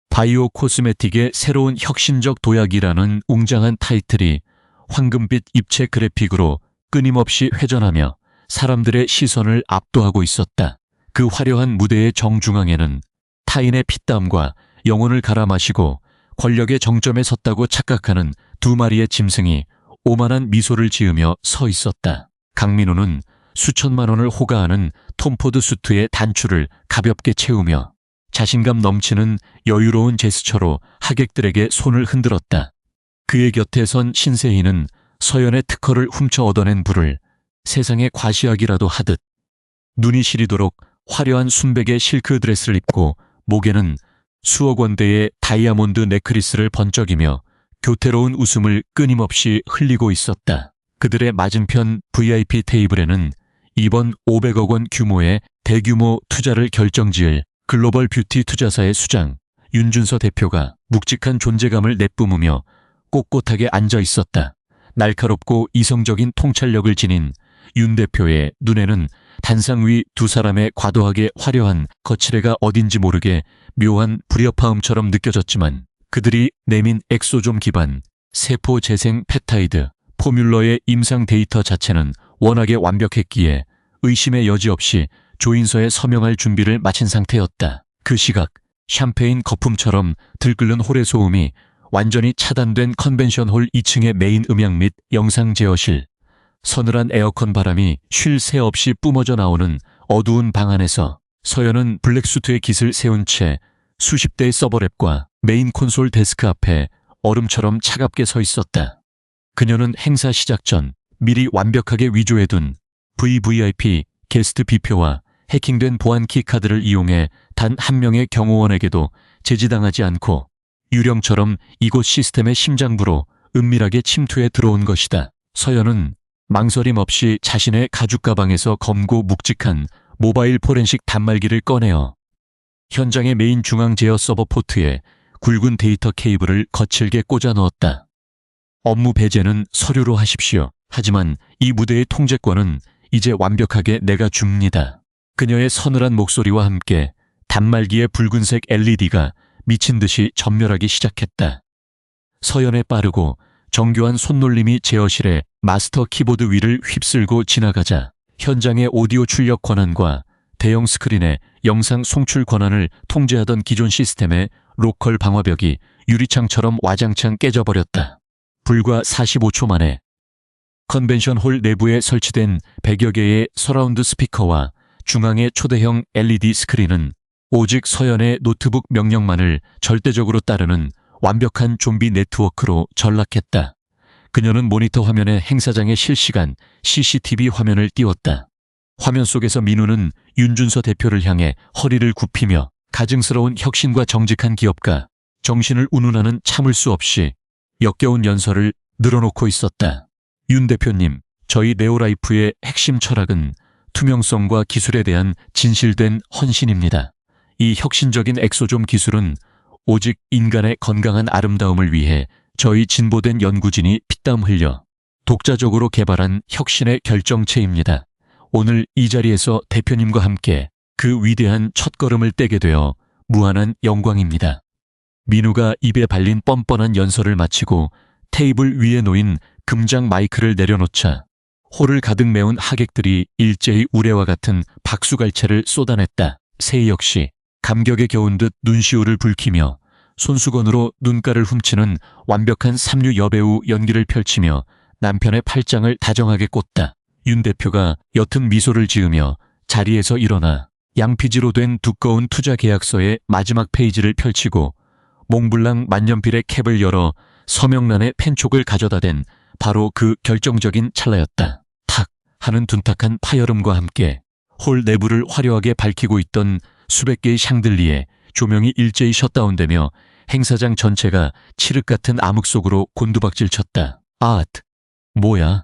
바이오 코스메틱의 새로운 혁신적 도약이라는 웅장한 타이틀이 황금빛 입체 그래픽으로 끊임없이 회전하며 사람들의 시선을 압도하고 있었다. 그 화려한 무대의 정중앙에는 타인의 피땀과 영혼을 갈아 마시고 권력의 정점에 섰다고 착각하는 두 마리의 짐승이 오만한 미소를 지으며 서 있었다. 강민호는 수천만 원을 호가하는 톰포드 수트의 단추를 가볍게 채우며 자신감 넘치는 여유로운 제스처로 하객들에게 손을 흔들었다. 그의 곁에 선 신세희는 서연의 특허를 훔쳐 얻어낸 부를 세상에 과시하기라도 하듯 눈이 시리도록 화려한 순백의 실크 드레스를 입고 목에는 수억 원대의 다이아몬드 넥클리스를 번쩍이며 교태로운 웃음을 끊임없이 흘리고 있었다. 그들의 맞은편 VIP 테이블에는 이번 500억 원 규모의 대규모 투자를 결정지을 글로벌 뷰티 투자사의 수장 윤준서 대표가 묵직한 존재감을 내뿜으며 꼿꼿하게 앉아 있었다. 날카롭고 이성적인 통찰력을 지닌 윤 대표의 눈에는 단상 위 두 사람의 과도하게 화려한 거칠애가 어딘지 모르게 묘한 불협화음처럼 느껴졌지만 그들이 내민 엑소좀 기반 세포 재생 펩타이드 포뮬러의 임상 데이터 자체는 워낙에 완벽했기에 의심의 여지 없이 조인서에 서명할 준비를 마친 상태였다. 그 시각 샴페인 거품처럼 들끓는 홀의 소음이 완전히 차단된 컨벤션 홀 2층의 메인 음향 및 영상 제어실, 서늘한 에어컨 바람이 쉴 새 없이 뿜어져 나오는 어두운 방 안에서 서연은 블랙수트의 깃을 세운 채 수십 대의 서버랩과 메인 콘솔 데스크 앞에 얼음처럼 차갑게 서 있었다. 그녀는 행사 시작 전 미리 완벽하게 위조해둔 VVIP 게스트 비표와 해킹된 보안 키카드를 이용해 단 한 명의 경호원에게도 제지당하지 않고 유령처럼 이곳 시스템의 심장부로 은밀하게 침투해 들어온 것이다. 서연은 망설임 없이 자신의 가죽 가방에서 검고 묵직한 모바일 포렌식 단말기를 꺼내어 현장의 메인 중앙 제어 서버 포트에 굵은 데이터 케이블을 거칠게 꽂아 넣었다. 업무 배제는 서류로 하십시오. 하지만 이 무대의 통제권은 이제 완벽하게 내가 줍니다. 그녀의 서늘한 목소리와 함께 단말기의 붉은색 LED가 미친 듯이 전멸하기 시작했다. 서연의 빠르고 정교한 손놀림이 제어실의 마스터 키보드 위를 휩쓸고 지나가자 현장의 오디오 출력 권한과 대형 스크린의 영상 송출 권한을 통제하던 기존 시스템의 로컬 방화벽이 유리창처럼 와장창 깨져버렸다. 불과 45초 만에 컨벤션 홀 내부에 설치된 100여 개의 서라운드 스피커와 중앙의 초대형 LED 스크린은 오직 서연의 노트북 명령만을 절대적으로 따르는 완벽한 좀비 네트워크로 전락했다. 그녀는 모니터 화면에 행사장의 실시간 CCTV 화면을 띄웠다. 화면 속에서 민우는 윤준서 대표를 향해 허리를 굽히며 가증스러운 혁신과 정직한 기업가, 정신을 운운하는 참을 수 없이 역겨운 연설을 늘어놓고 있었다. 윤 대표님, 저희 네오라이프의 핵심 철학은 투명성과 기술에 대한 진실된 헌신입니다. 이 혁신적인 엑소좀 기술은 오직 인간의 건강한 아름다움을 위해 저희 진보된 연구진이 피땀 흘려 독자적으로 개발한 혁신의 결정체입니다. 오늘 이 자리에서 대표님과 함께 그 위대한 첫걸음을 떼게 되어 무한한 영광입니다. 민우가 입에 발린 뻔뻔한 연설을 마치고 테이블 위에 놓인 금장 마이크를 내려놓자 홀을 가득 메운 하객들이 일제히 우레와 같은 박수갈채를 쏟아냈다. 세희 역시 감격에 겨운 듯 눈시울을 붉히며 손수건으로 눈가를 훔치는 완벽한 삼류 여배우 연기를 펼치며 남편의 팔짱을 다정하게 꽂다. 윤 대표가 옅은 미소를 지으며 자리에서 일어나 양피지로 된 두꺼운 투자 계약서의 마지막 페이지를 펼치고 몽블랑 만년필의 캡을 열어 서명란에 펜촉을 가져다 댄 바로 그 결정적인 찰나였다. 탁 하는 둔탁한 파열음과 함께 홀 내부를 화려하게 밝히고 있던 수백 개의 샹들리에 조명이 일제히 셧다운되며 행사장 전체가 칠흑 같은 암흑 속으로 곤두박질 쳤다. 뭐야?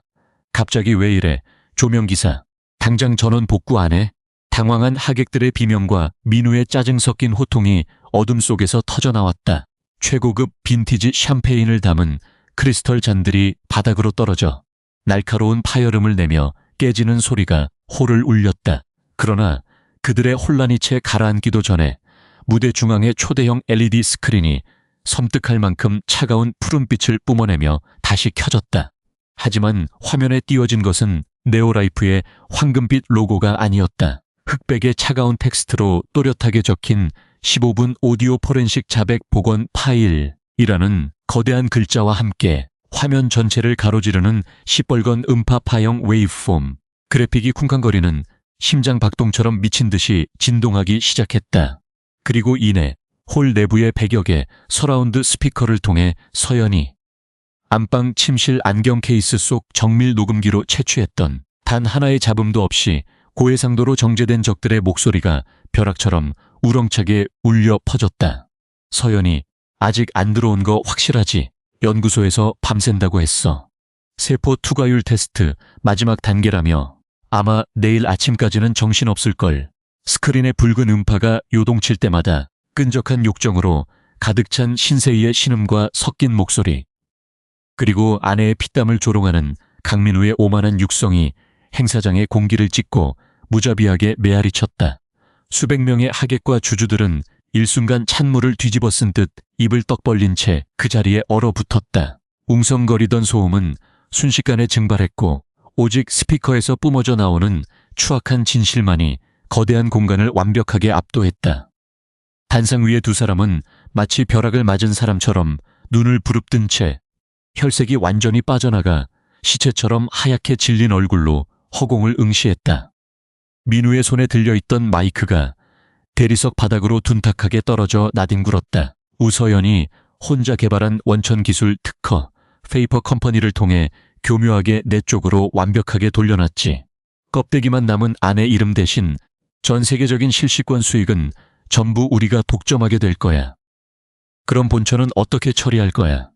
갑자기 왜 이래? 조명기사, 당장 전원 복구 안 해? 당황한 하객들의 비명과 민우의 짜증 섞인 호통이 어둠 속에서 터져나왔다. 최고급 빈티지 샴페인을 담은 크리스털 잔들이 바닥으로 떨어져 날카로운 파열음을 내며 깨지는 소리가 홀을 울렸다. 그러나 그들의 혼란이 채 가라앉기도 전에 무대 중앙의 초대형 LED 스크린이 섬뜩할 만큼 차가운 푸른빛을 뿜어내며 다시 켜졌다. 하지만 화면에 띄워진 것은 네오라이프의 황금빛 로고가 아니었다. 흑백의 차가운 텍스트로 또렷하게 적힌 15분 오디오 포렌식 자백 복원 파일이라는 거대한 글자와 함께 화면 전체를 가로지르는 시뻘건 음파 파형 웨이브폼, 그래픽이 쿵쾅거리는 심장 박동처럼 미친 듯이 진동하기 시작했다. 그리고 이내 홀 내부의 100여 개 서라운드 스피커를 통해 서연이 안방 침실 안경 케이스 속 정밀 녹음기로 채취했던 단 하나의 잡음도 없이 고해상도로 정제된 적들의 목소리가 벼락처럼 우렁차게 울려 퍼졌다. 서연이 아직 안 들어온 거 확실하지? 연구소에서 밤샌다고 했어. 세포 투과율 테스트 마지막 단계라며 아마 내일 아침까지는 정신없을걸. 스크린의 붉은 음파가 요동칠 때마다 끈적한 욕정으로 가득 찬 신세희의 신음과 섞인 목소리. 그리고 아내의 피땀을 조롱하는 강민우의 오만한 육성이 행사장의 공기를 찢고 무자비하게 메아리 쳤다. 수백 명의 하객과 주주들은 일순간 찬물을 뒤집어 쓴 듯 입을 떡 벌린 채 그 자리에 얼어붙었다. 웅성거리던 소음은 순식간에 증발했고 오직 스피커에서 뿜어져 나오는 추악한 진실만이 거대한 공간을 완벽하게 압도했다. 단상 위의 두 사람은 마치 벼락을 맞은 사람처럼 눈을 부릅뜬 채 혈색이 완전히 빠져나가 시체처럼 하얗게 질린 얼굴로 허공을 응시했다. 민우의 손에 들려있던 마이크가 대리석 바닥으로 둔탁하게 떨어져 나뒹굴었다. 우서연이 혼자 개발한 원천기술 특허 페이퍼 컴퍼니를 통해 교묘하게 내 쪽으로 완벽하게 돌려놨지. 껍데기만 남은 아내 이름 대신 전 세계적인 실시권 수익은 전부 우리가 독점하게 될 거야. 그럼 본처는 어떻게 처리할 거야?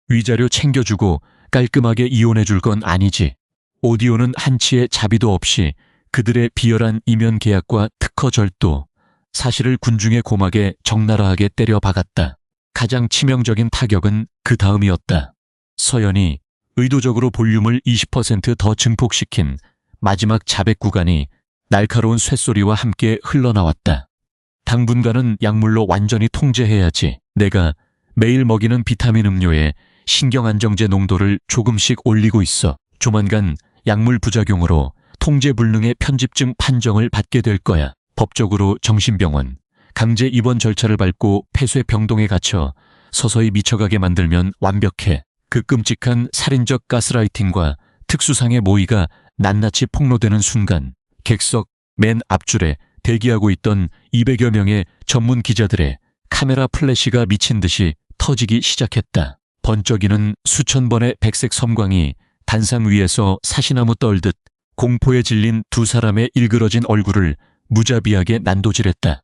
위자료 챙겨주고 깔끔하게 이혼해줄 건 아니지. 오디오는 한치의 자비도 없이 그들의 비열한 이면 계약과 특허 절도, 사실을 군중의 고막에 적나라하게 때려 박았다. 가장 치명적인 타격은 그 다음이었다. 서연이 의도적으로 볼륨을 20% 더 증폭시킨 마지막 자백 구간이 날카로운 쇳소리와 함께 흘러나왔다. 당분간은 약물로 완전히 통제해야지. 내가 매일 먹이는 비타민 음료에 신경안정제 농도를 조금씩 올리고 있어. 조만간 약물 부작용으로 통제불능의 편집증 판정을 받게 될 거야. 법적으로 정신병원, 강제 입원 절차를 밟고 폐쇄병동에 갇혀 서서히 미쳐가게 만들면 완벽해. 그 끔찍한 살인적 가스라이팅과 특수상의 모의가 낱낱이 폭로되는 순간 객석 맨 앞줄에 대기하고 있던 200여 명의 전문 기자들의 카메라 플래시가 미친 듯이 터지기 시작했다. 번쩍이는 수천 번의 백색 섬광이 단상 위에서 사시나무 떨듯 공포에 질린 두 사람의 일그러진 얼굴을 무자비하게 난도질했다.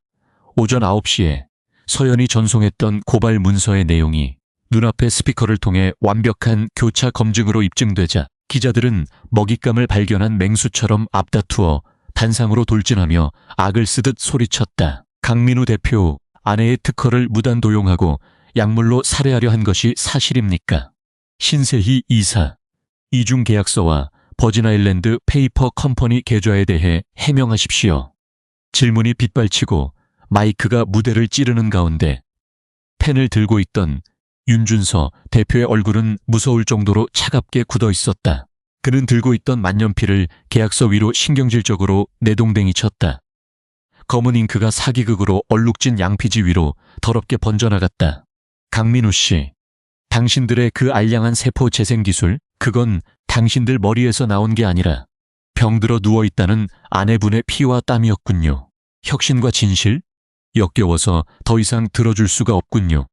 오전 9시에 서연이 전송했던 고발 문서의 내용이 눈앞의 스피커를 통해 완벽한 교차 검증으로 입증되자 기자들은 먹잇감을 발견한 맹수처럼 앞다투어 단상으로 돌진하며 악을 쓰듯 소리쳤다. 강민우 대표, 아내의 특허를 무단 도용하고 약물로 살해하려 한 것이 사실입니까? 신세희 이사, 이중 계약서와 버진아일랜드 페이퍼 컴퍼니 계좌에 대해 해명하십시오. 질문이 빗발치고 마이크가 무대를 찌르는 가운데 펜을 들고 있던 윤준서 대표의 얼굴은 무서울 정도로 차갑게 굳어 있었다. 그는 들고 있던 만년필을 계약서 위로 신경질적으로 내동댕이 쳤다. 검은 잉크가 사기극으로 얼룩진 양피지 위로 더럽게 번져나갔다. 강민우 씨, 당신들의 그 알량한 세포 재생 기술, 그건 당신들 머리에서 나온 게 아니라 병들어 누워있다는 아내분의 피와 땀이었군요. 혁신과 진실? 역겨워서 더 이상 들어줄 수가 없군요.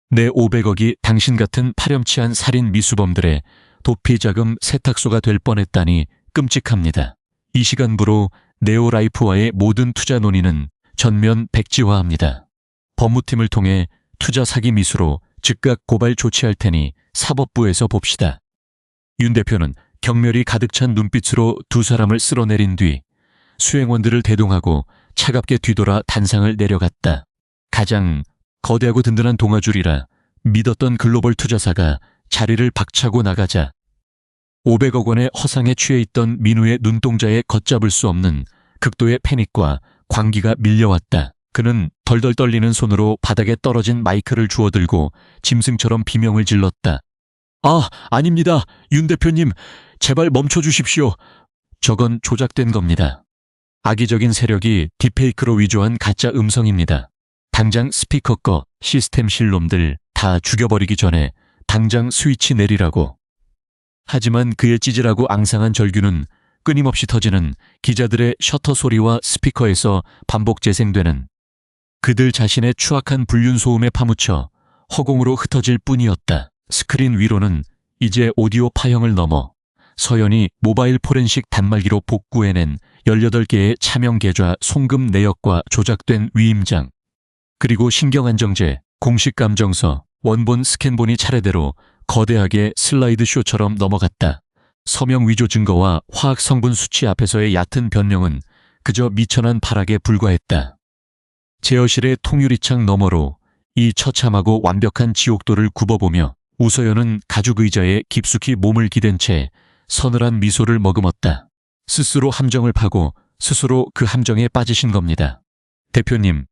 내 500억이 당신 같은 파렴치한 살인 미수범들의 도피자금 세탁소가 될 뻔했다니 끔찍합니다. 이 시간부로 네오라이프와의 모든 투자 논의는 전면 백지화합니다. 법무팀을 통해 투자 사기 미수로 즉각 고발 조치할 테니 사법부에서 봅시다. 윤 대표는 경멸이 가득 찬 눈빛으로 두 사람을 쓸어내린 뒤 수행원들을 대동하고 차갑게 뒤돌아 단상을 내려갔다. 가장 거대하고 든든한 동아줄이라 믿었던 글로벌 투자사가 자리를 박차고 나가자 500억 원의 허상에 취해 있던 민우의 눈동자에 걷잡을 수 없는 극도의 패닉과 광기가 밀려왔다. 그는 덜덜 떨리는 손으로 바닥에 떨어진 마이크를 주워들고 짐승처럼 비명을 질렀다. 아닙니다. 윤 대표님, 제발 멈춰주십시오. 저건 조작된 겁니다. 악의적인 세력이 딥페이크로 위조한 가짜 음성입니다. 당장 스피커 꺼, 시스템 실놈들 다 죽여버리기 전에 당장 스위치 내리라고. 하지만 그의 찌질하고 앙상한 절규는 끊임없이 터지는 기자들의 셔터 소리와 스피커에서 반복 재생되는 그들 자신의 추악한 불륜소음에 파묻혀 허공으로 흩어질 뿐이었다. 스크린 위로는 이제 오디오 파형을 넘어 서연이 모바일 포렌식 단말기로 복구해낸 18개의 차명 계좌 송금 내역과 조작된 위임장, 그리고 신경안정제, 공식 감정서, 원본 스캔본이 차례대로 거대하게 슬라이드 쇼처럼 넘어갔다. 서명 위조 증거와 화학 성분 수치 앞에서의 얕은 변명은 그저 미천한 발악에 불과했다. 제어실의 통유리창 너머로 이 처참하고 완벽한 지옥도를 굽어보며 우서연은 가죽 의자에 깊숙이 몸을 기댄 채 서늘한 미소를 머금었다. 스스로 함정을 파고 스스로 그 함정에 빠지신 겁니다. 대표님,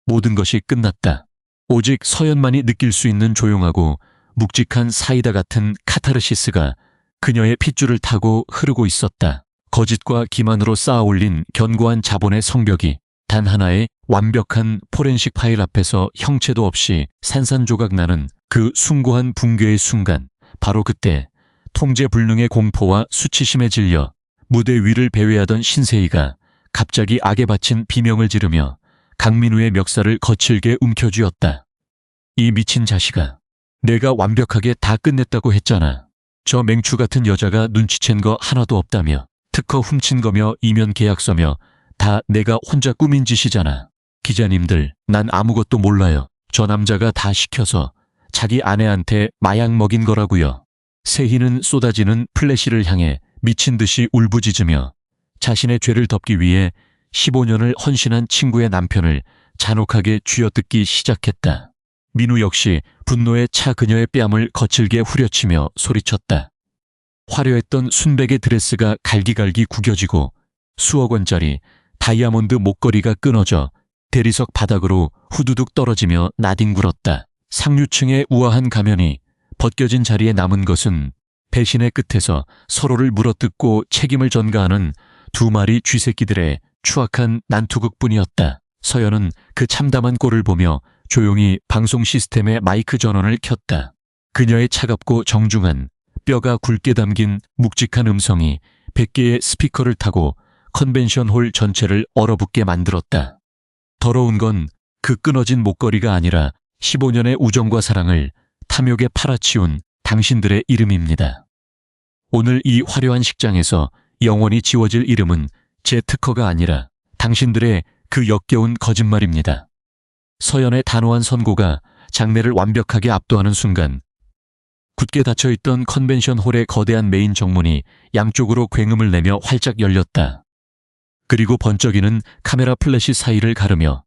모든 것이 끝났다. 오직 서연만이 느낄 수 있는 조용하고 묵직한 사이다 같은 카타르시스가 그녀의 핏줄을 타고 흐르고 있었다. 거짓과 기만으로 쌓아올린 견고한 자본의 성벽이 단 하나의 완벽한 포렌식 파일 앞에서 형체도 없이 산산조각 나는 그 숭고한 붕괴의 순간, 바로 그때 통제불능의 공포와 수치심에 질려 무대 위를 배회하던 신세희가 갑자기 악에 바친 비명을 지르며 강민우의 멱살을 거칠게 움켜쥐었다. 이 미친 자식아, 내가 완벽하게 다 끝냈다고 했잖아. 저 맹추 같은 여자가 눈치챈 거 하나도 없다며, 특허 훔친 거며 이면 계약서며 다 내가 혼자 꾸민 짓이잖아. 기자님들, 난 아무것도 몰라요. 저 남자가 다 시켜서 자기 아내한테 마약 먹인 거라고요. 세희는 쏟아지는 플래시를 향해 미친 듯이 울부짖으며 자신의 죄를 덮기 위해 15년을 헌신한 친구의 남편을 잔혹하게 쥐어뜯기 시작했다. 민우 역시 분노에 차 그녀의 뺨을 거칠게 후려치며 소리쳤다. 화려했던 순백의 드레스가 갈기갈기 구겨지고 수억 원짜리 다이아몬드 목걸이가 끊어져 대리석 바닥으로 후두둑 떨어지며 나뒹굴었다. 상류층의 우아한 가면이 벗겨진 자리에 남은 것은 배신의 끝에서 서로를 물어뜯고 책임을 전가하는 두 마리 쥐새끼들의 추악한 난투극뿐이었다. 서연은 그 참담한 꼴을 보며 조용히 방송 시스템의 마이크 전원을 켰다. 그녀의 차갑고 정중한 뼈가 굵게 담긴 묵직한 음성이 100개의 스피커를 타고 컨벤션 홀 전체를 얼어붙게 만들었다. 더러운 건 그 끊어진 목걸이가 아니라 15년의 우정과 사랑을 탐욕에 팔아치운 당신들의 이름입니다. 오늘 이 화려한 식장에서 영원히 지워질 이름은 제 특허가 아니라 당신들의 그 역겨운 거짓말입니다. 서연의 단호한 선고가 장례를 완벽하게 압도하는 순간 굳게 닫혀있던 컨벤션 홀의 거대한 메인 정문이 양쪽으로 굉음을 내며 활짝 열렸다. 그리고 번쩍이는 카메라 플래시 사이를 가르며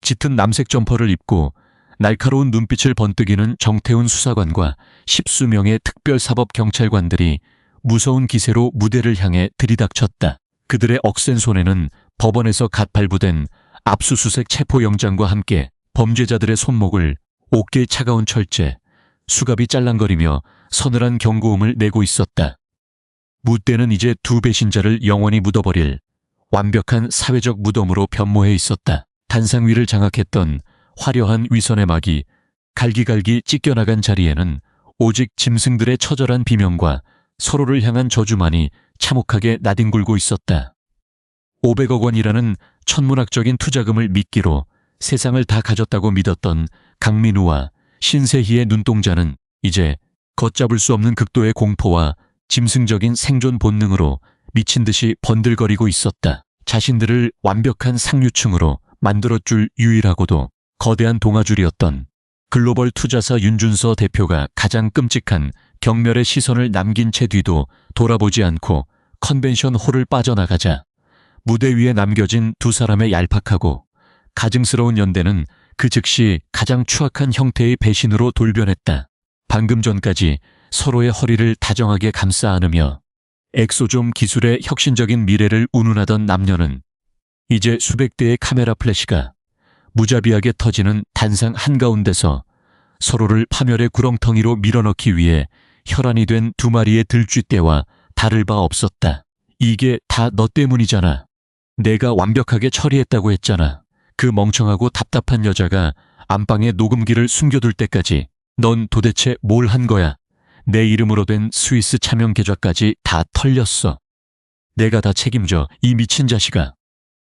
짙은 남색 점퍼를 입고 날카로운 눈빛을 번뜩이는 정태훈 수사관과 10수명의 특별사법 경찰관들이 무서운 기세로 무대를 향해 들이닥쳤다. 그들의 억센 손에는 법원에서 갓 발부된 압수수색 체포영장과 함께 범죄자들의 손목을 옥계의 차가운 철제, 수갑이 짤랑거리며 서늘한 경고음을 내고 있었다. 무대는 이제 두 배신자를 영원히 묻어버릴 완벽한 사회적 무덤으로 변모해 있었다. 단상 위를 장악했던 화려한 위선의 막이 갈기갈기 찢겨나간 자리에는 오직 짐승들의 처절한 비명과 서로를 향한 저주만이 참혹하게 나뒹굴고 있었다. 500억 원이라는 천문학적인 투자금을 미끼로 세상을 다 가졌다고 믿었던 강민우와 신세희의 눈동자는 이제 걷잡을 수 없는 극도의 공포와 짐승적인 생존 본능으로 미친 듯이 번들거리고 있었다. 자신들을 완벽한 상류층으로 만들어줄 유일하고도 거대한 동아줄이었던 글로벌 투자사 윤준서 대표가 가장 끔찍한 경멸의 시선을 남긴 채 뒤도 돌아보지 않고 컨벤션 홀을 빠져나가자 무대 위에 남겨진 두 사람의 얄팍하고 가증스러운 연대는 그 즉시 가장 추악한 형태의 배신으로 돌변했다. 방금 전까지 서로의 허리를 다정하게 감싸 안으며 엑소좀 기술의 혁신적인 미래를 운운하던 남녀는 이제 수백 대의 카메라 플래시가 무자비하게 터지는 단상 한가운데서 서로를 파멸의 구렁텅이로 밀어넣기 위해 혈안이 된 두 마리의 들쥐떼와 다를 바 없었다. 이게 다 너 때문이잖아. 내가 완벽하게 처리했다고 했잖아. 그 멍청하고 답답한 여자가 안방에 녹음기를 숨겨둘 때까지 넌 도대체 뭘 한 거야? 내 이름으로 된 스위스 차명 계좌까지 다 털렸어. 내가 다 책임져, 이 미친 자식아.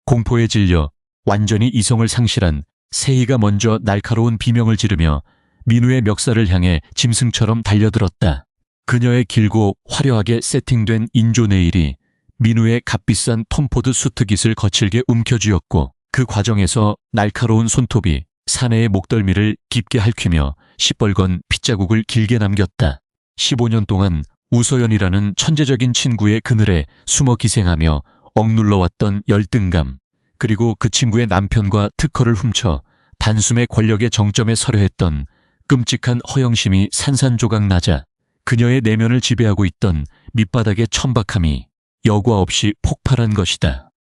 공포에 질려 완전히 이성을 상실한 세희가 먼저 날카로운 비명을 지르며 민우의 멱살을 향해 짐승처럼 달려들었다. 그녀의 길고 화려하게 세팅된 인조 네일이 민우의 값비싼 톰포드 수트깃을 거칠게 움켜쥐었고 그 과정에서 날카로운 손톱이 사내의 목덜미를 깊게 핥히며 시뻘건 핏자국을 길게 남겼다. 15년 동안 우서연이라는 천재적인 친구의 그늘에 숨어 기생하며 억눌러왔던 열등감, 그리고 그 친구의 남편과 특허를 훔쳐 단숨에 권력의 정점에 서려 했던 끔찍한 허영심이 산산조각 나자 그녀의 내면을 지배하고 있던 밑바닥의 천박함이 여과 없이 폭발한 것이다.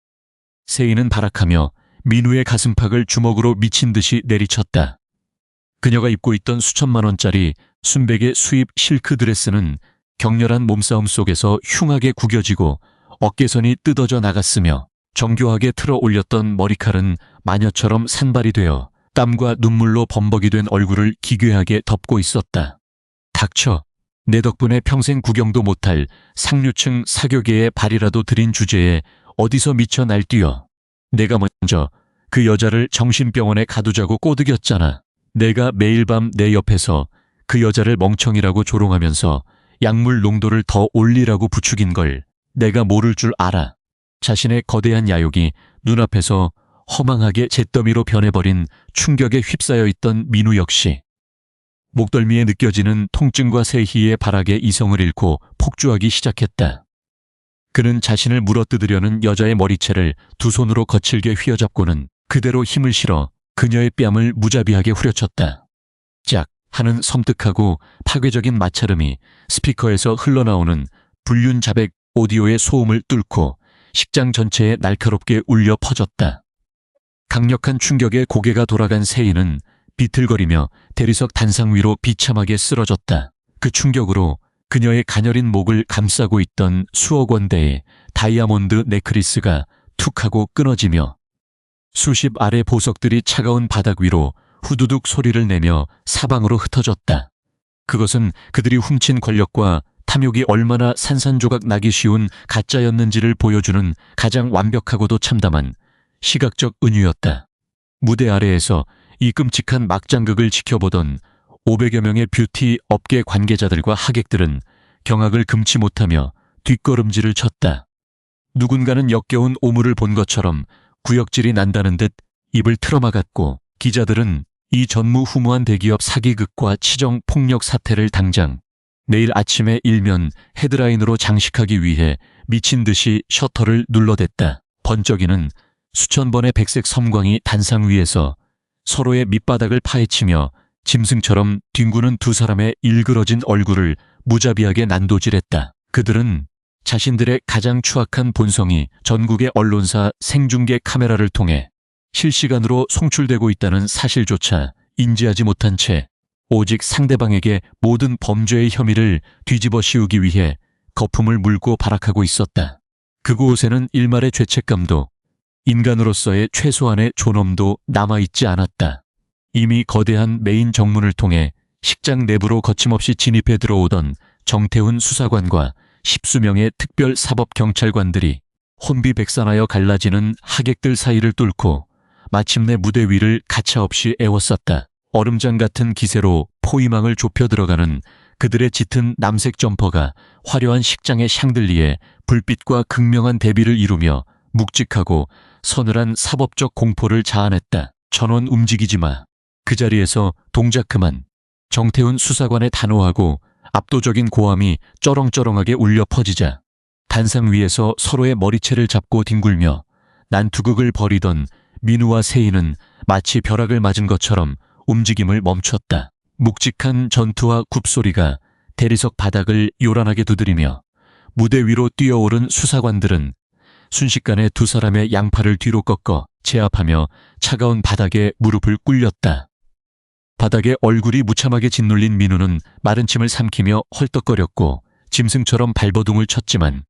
세희는 발악하며 민우의 가슴팍을 주먹으로 미친 듯이 내리쳤다. 그녀가 입고 있던 수천만 원짜리 순백의 수입 실크 드레스는 격렬한 몸싸움 속에서 흉하게 구겨지고 어깨선이 뜯어져 나갔으며 정교하게 틀어 올렸던 머리칼은 마녀처럼 산발이 되어 땀과 눈물로 범벅이 된 얼굴을 기괴하게 덮고 있었다. 닥쳐. 내 덕분에 평생 구경도 못할 상류층 사교계의 발이라도 들인 주제에 어디서 미쳐 날뛰어. 내가 먼저 그 여자를 정신병원에 가두자고 꼬드겼잖아. 내가 매일 밤 내 옆에서 그 여자를 멍청이라고 조롱하면서 약물 농도를 더 올리라고 부추긴 걸 내가 모를 줄 알아. 자신의 거대한 야욕이 눈앞에서 허망하게 잿더미로 변해버린 충격에 휩싸여 있던 민우 역시 목덜미에 느껴지는 통증과 세희의 발악에 이성을 잃고 폭주하기 시작했다. 그는 자신을 물어뜯으려는 여자의 머리채를 두 손으로 거칠게 휘어잡고는 그대로 힘을 실어 그녀의 뺨을 무자비하게 후려쳤다. 짝 하는 섬뜩하고 파괴적인 마찰음이 스피커에서 흘러나오는 불륜 자백 오디오의 소음을 뚫고 식장 전체에 날카롭게 울려 퍼졌다. 강력한 충격에 고개가 돌아간 세희는 비틀거리며 대리석 단상 위로 비참하게 쓰러졌다. 그 충격으로 그녀의 가녀린 목을 감싸고 있던 수억 원대의 다이아몬드 넥클리스가 툭 하고 끊어지며 수십 알의 보석들이 차가운 바닥 위로 후두둑 소리를 내며 사방으로 흩어졌다. 그것은 그들이 훔친 권력과 탐욕이 얼마나 산산조각 나기 쉬운 가짜였는지를 보여주는 가장 완벽하고도 참담한 시각적 은유였다. 무대 아래에서 이 끔찍한 막장극을 지켜보던 500여 명의 뷰티 업계 관계자들과 하객들은 경악을 금치 못하며 뒷걸음질을 쳤다. 누군가는 역겨운 오물을 본 것처럼 구역질이 난다는 듯 입을 틀어막았고 기자들은 이 전무후무한 대기업 사기극과 치정 폭력 사태를 당장 내일 아침에 일면 헤드라인으로 장식하기 위해 미친 듯이 셔터를 눌러댔다. 번쩍이는 수천 번의 백색 섬광이 단상 위에서 서로의 밑바닥을 파헤치며 짐승처럼 뒹구는 두 사람의 일그러진 얼굴을 무자비하게 난도질했다. 그들은 자신들의 가장 추악한 본성이 전국의 언론사 생중계 카메라를 통해 실시간으로 송출되고 있다는 사실조차 인지하지 못한 채 오직 상대방에게 모든 범죄의 혐의를 뒤집어 씌우기 위해 거품을 물고 발악하고 있었다. 그곳에는 일말의 죄책감도 인간으로서의 최소한의 존엄도 남아있지 않았다. 이미 거대한 메인 정문을 통해 식장 내부로 거침없이 진입해 들어오던 정태훈 수사관과 10수명의 특별 사법 경찰관들이 혼비백산하여 갈라지는 하객들 사이를 뚫고 마침내 무대 위를 가차없이 에워쌌다. 얼음장 같은 기세로 포위망을 좁혀 들어가는 그들의 짙은 남색 점퍼가 화려한 식장의 샹들리에 불빛과 극명한 대비를 이루며 묵직하고 서늘한 사법적 공포를 자아냈다. 전원 움직이지 마. 그 자리에서 동작 그만. 정태훈 수사관의 단호하고 압도적인 고함이 쩌렁쩌렁하게 울려 퍼지자 단상 위에서 서로의 머리채를 잡고 뒹굴며 난투극을 벌이던 민우와 세희는 마치 벼락을 맞은 것처럼 움직임을 멈췄다. 묵직한 전투와 굽소리가 대리석 바닥을 요란하게 두드리며 무대 위로 뛰어오른 수사관들은 순식간에 두 사람의 양팔을 뒤로 꺾어 제압하며 차가운 바닥에 무릎을 꿇렸다. 바닥에 얼굴이 무참하게 짓눌린 민우는 마른 침을 삼키며 헐떡거렸고 짐승처럼 발버둥을 쳤지만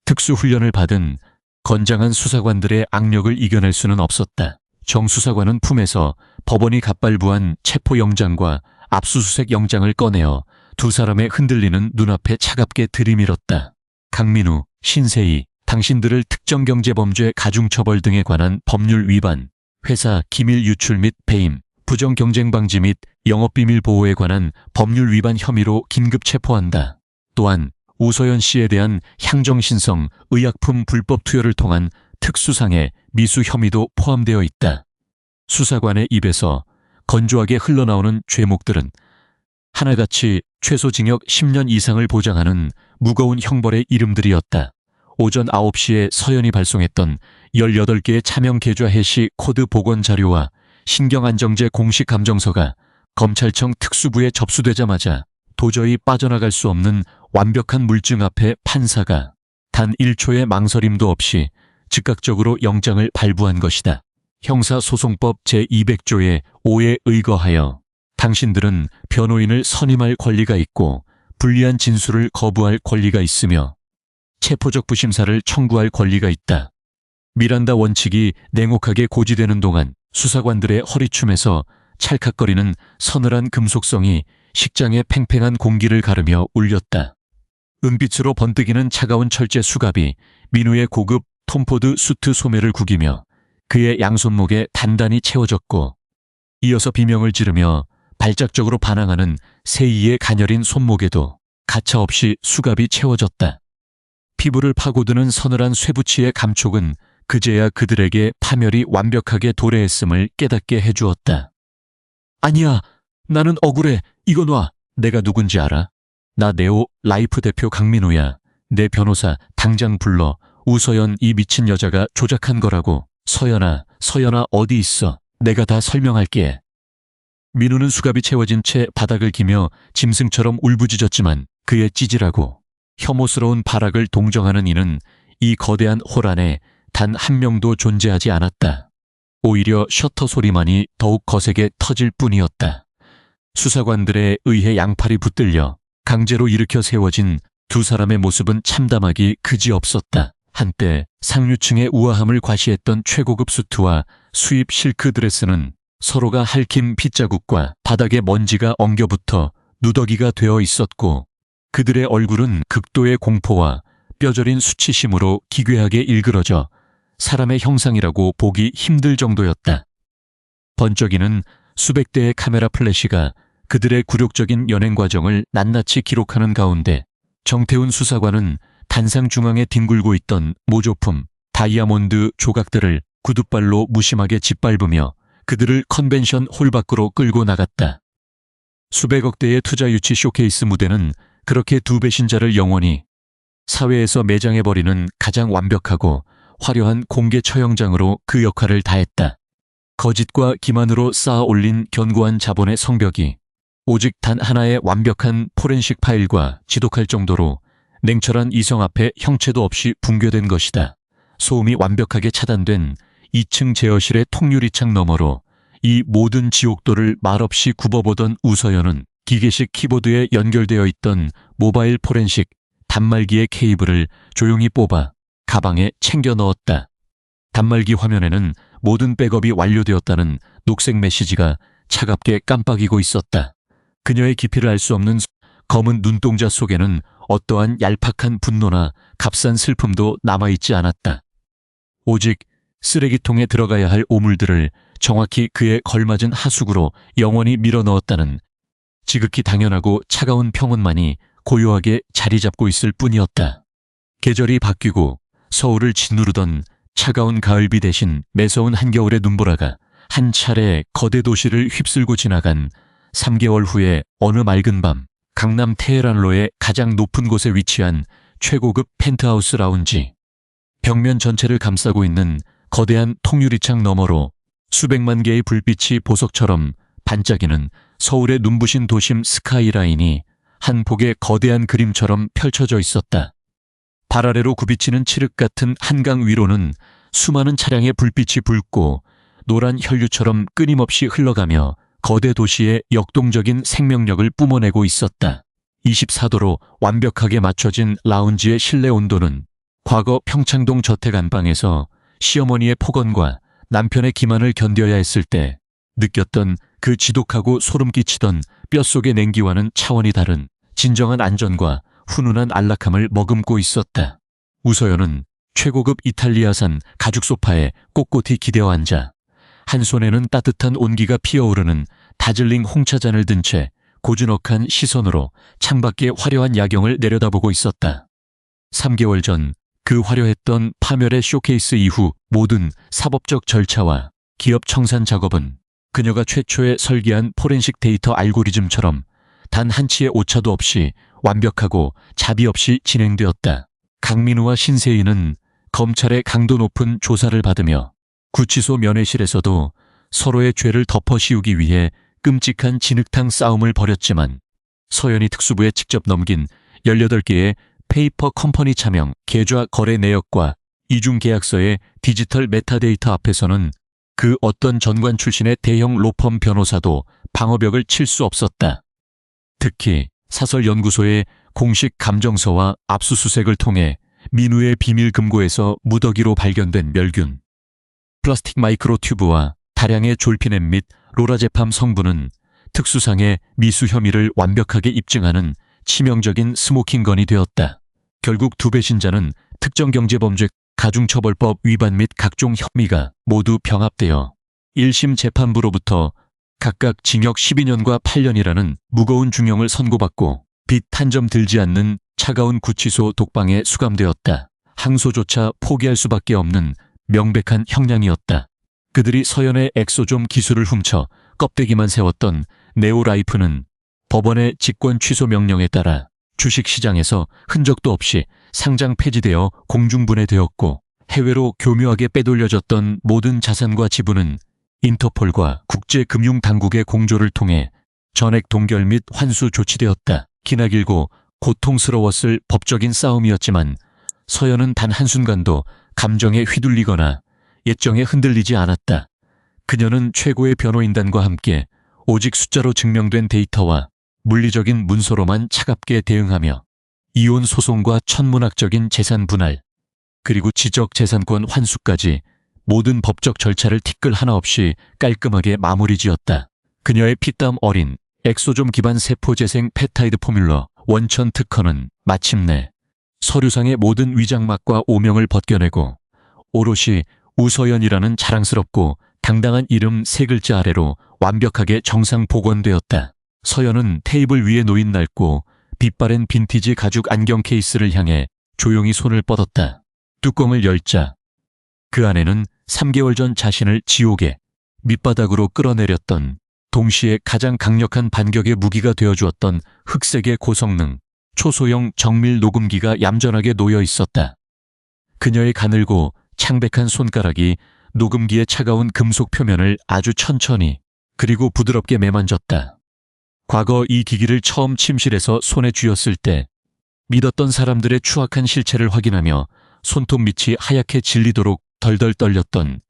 특수훈련을 받은 건장한 수사관들의 악력을 이겨낼 수는 없었다. 정 수사관은 품에서 법원이 갑발부한 체포영장과 압수수색 영장을 꺼내어 두 사람의 흔들리는 눈앞에 차갑게 들이밀었다. 강민우, 신세희, 당신들을 특정경제범죄 가중처벌 등에 관한 법률 위반, 회사 기밀 유출 및 배임, 부정경쟁방지 및 영업비밀 보호에 관한 법률 위반 혐의로 긴급 체포한다. 또한 우서연 씨에 대한 향정신성 의약품 불법 투여를 통한 특수상해 미수 혐의도 포함되어 있다. 수사관의 입에서 건조하게 흘러나오는 죄목들은 하나같이 최소 징역 10년 이상을 보장하는 무거운 형벌의 이름들이었다. 오전 9시에 서연이 발송했던 18개의 차명 계좌 해시 코드 복원 자료와 신경안정제 공식 감정서가 검찰청 특수부에 접수되자마자 도저히 빠져나갈 수 없는 완벽한 물증 앞에 판사가 단 1초의 망설임도 없이 즉각적으로 영장을 발부한 것이다. 형사소송법 제200조의 5에 의거하여 당신들은 변호인을 선임할 권리가 있고 불리한 진술을 거부할 권리가 있으며 체포적 부심사를 청구할 권리가 있다. 미란다 원칙이 냉혹하게 고지되는 동안 수사관들의 허리춤에서 찰칵거리는 서늘한 금속성이 식장의 팽팽한 공기를 가르며 울렸다. 은빛으로 번뜩이는 차가운 철제 수갑이 민우의 고급 톰포드 수트 소매를 구기며 그의 양손목에 단단히 채워졌고 이어서 비명을 지르며 발작적으로 반항하는 세희의 가녀린 손목에도 가차없이 수갑이 채워졌다. 피부를 파고드는 서늘한 쇠붙이의 감촉은 그제야 그들에게 파멸이 완벽하게 도래했음을 깨닫게 해주었다. 아니야, 나는 억울해. 이거 놔. 내가 누군지 알아? 나 네오 라이프 대표 강민우야. 내 변호사 당장 불러. 우서연 이 미친 여자가 조작한 거라고. 서연아 어디 있어? 내가 다 설명할게. 민우는 수갑이 채워진 채 바닥을 기며 짐승처럼 울부짖었지만 그의 찌질하고 혐오스러운 발악을 동정하는 이는 이 거대한 홀 안에 단 한 명도 존재하지 않았다. 오히려 셔터 소리만이 더욱 거세게 터질 뿐이었다. 수사관들에 의해 양팔이 붙들려 강제로 일으켜 세워진 두 사람의 모습은 참담하기 그지없었다. 한때 상류층의 우아함을 과시했던 최고급 수트와 수입 실크 드레스는 서로가 핥힌 핏자국과 바닥에 먼지가 엉겨붙어 누더기가 되어 있었고 그들의 얼굴은 극도의 공포와 뼈저린 수치심으로 기괴하게 일그러져 사람의 형상이라고 보기 힘들 정도였다. 번쩍이는 수백 대의 카메라 플래시가 그들의 굴욕적인 연행 과정을 낱낱이 기록하는 가운데 정태훈 수사관은 단상 중앙에 뒹굴고 있던 모조품, 다이아몬드 조각들을 구둣발로 무심하게 짓밟으며 그들을 컨벤션 홀 밖으로 끌고 나갔다. 수백억 대의 투자 유치 쇼케이스 무대는 그렇게 두 배신자를 영원히 사회에서 매장해버리는 가장 완벽하고 화려한 공개 처형장으로 그 역할을 다했다. 거짓과 기만으로 쌓아 올린 견고한 자본의 성벽이 오직 단 하나의 완벽한 포렌식 파일과 지독할 정도로 냉철한 이성 앞에 형체도 없이 붕괴된 것이다. 소음이 완벽하게 차단된 2층 제어실의 통유리창 너머로 이 모든 지옥도를 말없이 굽어보던 우서연은 기계식 키보드에 연결되어 있던 모바일 포렌식 단말기의 케이블을 조용히 뽑아 가방에 챙겨 넣었다. 단말기 화면에는 모든 백업이 완료되었다는 녹색 메시지가 차갑게 깜빡이고 있었다. 그녀의 깊이를 알 수 없는 검은 눈동자 속에는 어떠한 얄팍한 분노나 값싼 슬픔도 남아있지 않았다. 오직 쓰레기통에 들어가야 할 오물들을 정확히 그에 걸맞은 하수구로 영원히 밀어넣었다는 지극히 당연하고 차가운 평온만이 고요하게 자리 잡고 있을 뿐이었다. 계절이 바뀌고 서울을 짓누르던 차가운 가을비 대신 매서운 한겨울의 눈보라가 한 차례 거대 도시를 휩쓸고 지나간 3개월 후에 어느 맑은 밤 강남 테헤란로의 가장 높은 곳에 위치한 최고급 펜트하우스 라운지, 벽면 전체를 감싸고 있는 거대한 통유리창 너머로 수백만 개의 불빛이 보석처럼 반짝이는 서울의 눈부신 도심 스카이라인이 한 폭의 거대한 그림처럼 펼쳐져 있었다. 발 아래로 굽이치는 칠흑 같은 한강 위로는 수많은 차량의 불빛이 붉고 노란 혈류처럼 끊임없이 흘러가며 거대 도시의 역동적인 생명력을 뿜어내고 있었다. 24도로 완벽하게 맞춰진 라운지의 실내 온도는 과거 평창동 저택 안방에서 시어머니의 폭언과 남편의 기만을 견뎌야 했을 때 느꼈던 그 지독하고 소름 끼치던 뼛속의 냉기와는 차원이 다른 진정한 안전과 훈훈한 안락함을 머금고 있었다. 우서연은 최고급 이탈리아산 가죽 소파에 꼿꼿이 기대어 앉아 한 손에는 따뜻한 온기가 피어오르는 다즐링 홍차잔을 든 채 고즈넉한 시선으로 창밖의 화려한 야경을 내려다보고 있었다. 3개월 전 그 화려했던 파멸의 쇼케이스 이후 모든 사법적 절차와 기업 청산 작업은 그녀가 최초에 설계한 포렌식 데이터 알고리즘처럼 단 한치의 오차도 없이 완벽하고 자비 없이 진행되었다. 강민우와 신세희는 검찰의 강도 높은 조사를 받으며 구치소 면회실에서도 서로의 죄를 덮어씌우기 위해 끔찍한 진흙탕 싸움을 벌였지만 서현이 특수부에 직접 넘긴 18개의 페이퍼 컴퍼니 차명 계좌 거래 내역과 이중 계약서의 디지털 메타데이터 앞에서는 그 어떤 전관 출신의 대형 로펌 변호사도 방어벽을 칠 수 없었다. 특히 사설연구소의 공식 감정서와 압수수색을 통해 민우의 비밀 금고에서 무더기로 발견된 멸균, 플라스틱 마이크로 튜브와 다량의 졸피넴 및 로라제팜 성분은 특수상의 미수 혐의를 완벽하게 입증하는 치명적인 스모킹건이 되었다. 결국 두 배신자는 특정경제범죄 가중처벌법 위반 및 각종 혐의가 모두 병합되어 1심 재판부로부터 각각 징역 12년과 8년이라는 무거운 중형을 선고받고 빚 한 점 들지 않는 차가운 구치소 독방에 수감되었다. 항소조차 포기할 수밖에 없는 명백한 형량이었다. 그들이 서현의 엑소좀 기술을 훔쳐 껍데기만 세웠던 네오라이프는 법원의 직권 취소 명령에 따라 주식시장에서 흔적도 없이 상장 폐지되어 공중분해되었고 해외로 교묘하게 빼돌려졌던 모든 자산과 지분은 인터폴과 국제금융당국의 공조를 통해 전액 동결 및 환수 조치되었다. 기나길고 고통스러웠을 법적인 싸움이었지만 서현은 단 한순간도 감정에 휘둘리거나 예정에 흔들리지 않았다. 그녀는 최고의 변호인단과 함께 오직 숫자로 증명된 데이터와 물리적인 문서로만 차갑게 대응하며 이혼 소송과 천문학적인 재산 분할, 그리고 지적재산권 환수까지 모든 법적 절차를 티끌 하나 없이 깔끔하게 마무리 지었다. 그녀의 피땀 어린 엑소좀 기반 세포재생 펩타이드 포뮬러 원천 특허는 마침내 서류상의 모든 위장막과 오명을 벗겨내고 오롯이 우서연이라는 자랑스럽고 당당한 이름 3글자 아래로 완벽하게 정상 복원되었다. 서연은 테이블 위에 놓인 낡고 빛바랜 빈티지 가죽 안경 케이스를 향해 조용히 손을 뻗었다. 뚜껑을 열자 그 안에는 3개월 전 자신을 지옥의 밑바닥으로 끌어내렸던, 동시에 가장 강력한 반격의 무기가 되어주었던 흑색의 고성능 초소형 정밀 녹음기가 얌전하게 놓여 있었다. 그녀의 가늘고 창백한 손가락이 녹음기의 차가운 금속 표면을 아주 천천히 그리고 부드럽게 매만졌다. 과거 이 기기를 처음 침실에서 손에 쥐었을 때 믿었던 사람들의 추악한 실체를 확인하며 손톱 밑이 하얗게 질리도록 덜덜 떨렸던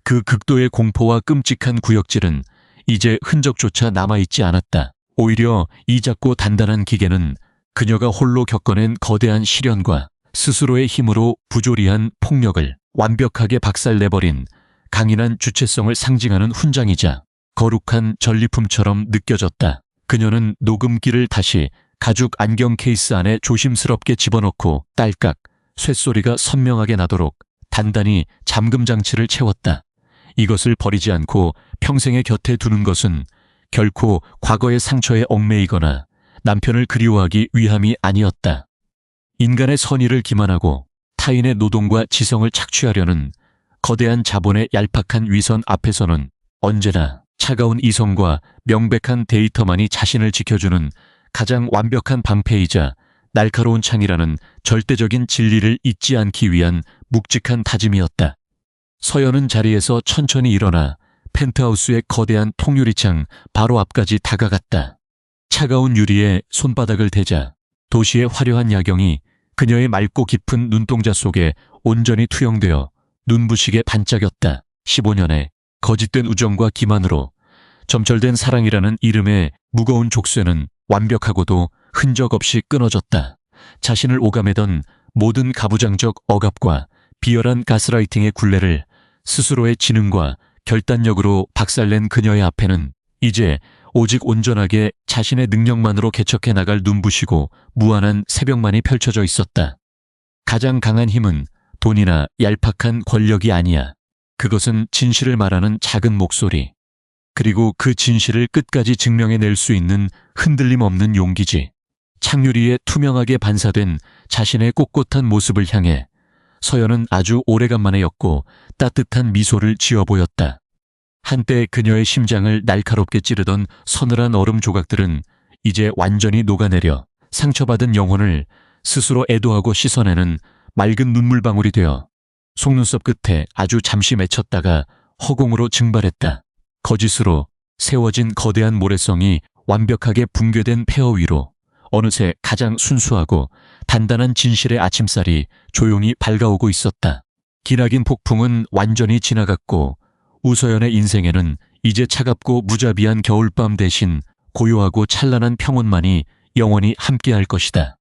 그 극도의 공포와 끔찍한 구역질은 이제 흔적조차 남아있지 않았다. 오히려 이 작고 단단한 기계는 그녀가 홀로 겪어낸 거대한 시련과 스스로의 힘으로 부조리한 폭력을 완벽하게 박살내버린 강인한 주체성을 상징하는 훈장이자 거룩한 전리품처럼 느껴졌다. 그녀는 녹음기를 다시 가죽 안경 케이스 안에 조심스럽게 집어넣고 딸깍 쇳소리가 선명하게 나도록 단단히 잠금 장치를 채웠다. 이것을 버리지 않고 평생의 곁에 두는 것은 결코 과거의 상처에 얽매이거나 남편을 그리워하기 위함이 아니었다. 인간의 선의를 기만하고 타인의 노동과 지성을 착취하려는 거대한 자본의 얄팍한 위선 앞에서는 언제나 차가운 이성과 명백한 데이터만이 자신을 지켜주는 가장 완벽한 방패이자 날카로운 창이라는 절대적인 진리를 잊지 않기 위한 묵직한 다짐이었다. 서연은 자리에서 천천히 일어나 펜트하우스의 거대한 통유리창 바로 앞까지 다가갔다. 차가운 유리에 손바닥을 대자 도시의 화려한 야경이 그녀의 맑고 깊은 눈동자 속에 온전히 투영되어 눈부시게 반짝였다. 15년의 거짓된 우정과 기만으로 점철된 사랑이라는 이름의 무거운 족쇄는 완벽하고도 흔적 없이 끊어졌다. 자신을 오가매던 모든 가부장적 억압과 비열한 가스라이팅의 굴레를 스스로의 지능과 결단력으로 박살낸 그녀의 앞에는 이제 오직 온전하게 자신의 능력만으로 개척해 나갈 눈부시고 무한한 새벽만이 펼쳐져 있었다. 가장 강한 힘은 돈이나 얄팍한 권력이 아니야. 그것은 진실을 말하는 작은 목소리. 그리고 그 진실을 끝까지 증명해낼 수 있는 흔들림 없는 용기지. 창유리에 투명하게 반사된 자신의 꼿꼿한 모습을 향해 서연은 아주 오래간만에였고 따뜻한 미소를 지어 보였다. 한때 그녀의 심장을 날카롭게 찌르던 서늘한 얼음 조각들은 이제 완전히 녹아내려 상처받은 영혼을 스스로 애도하고 씻어내는 맑은 눈물방울이 되어 속눈썹 끝에 아주 잠시 맺혔다가 허공으로 증발했다. 거짓으로 세워진 거대한 모래성이 완벽하게 붕괴된 폐허 위로 어느새 가장 순수하고 단단한 진실의 아침살이 조용히 밝아오고 있었다. 기나긴 폭풍은 완전히 지나갔고 우서연의 인생에는 이제 차갑고 무자비한 겨울밤 대신 고요하고 찬란한 평온만이 영원히 함께할 것이다.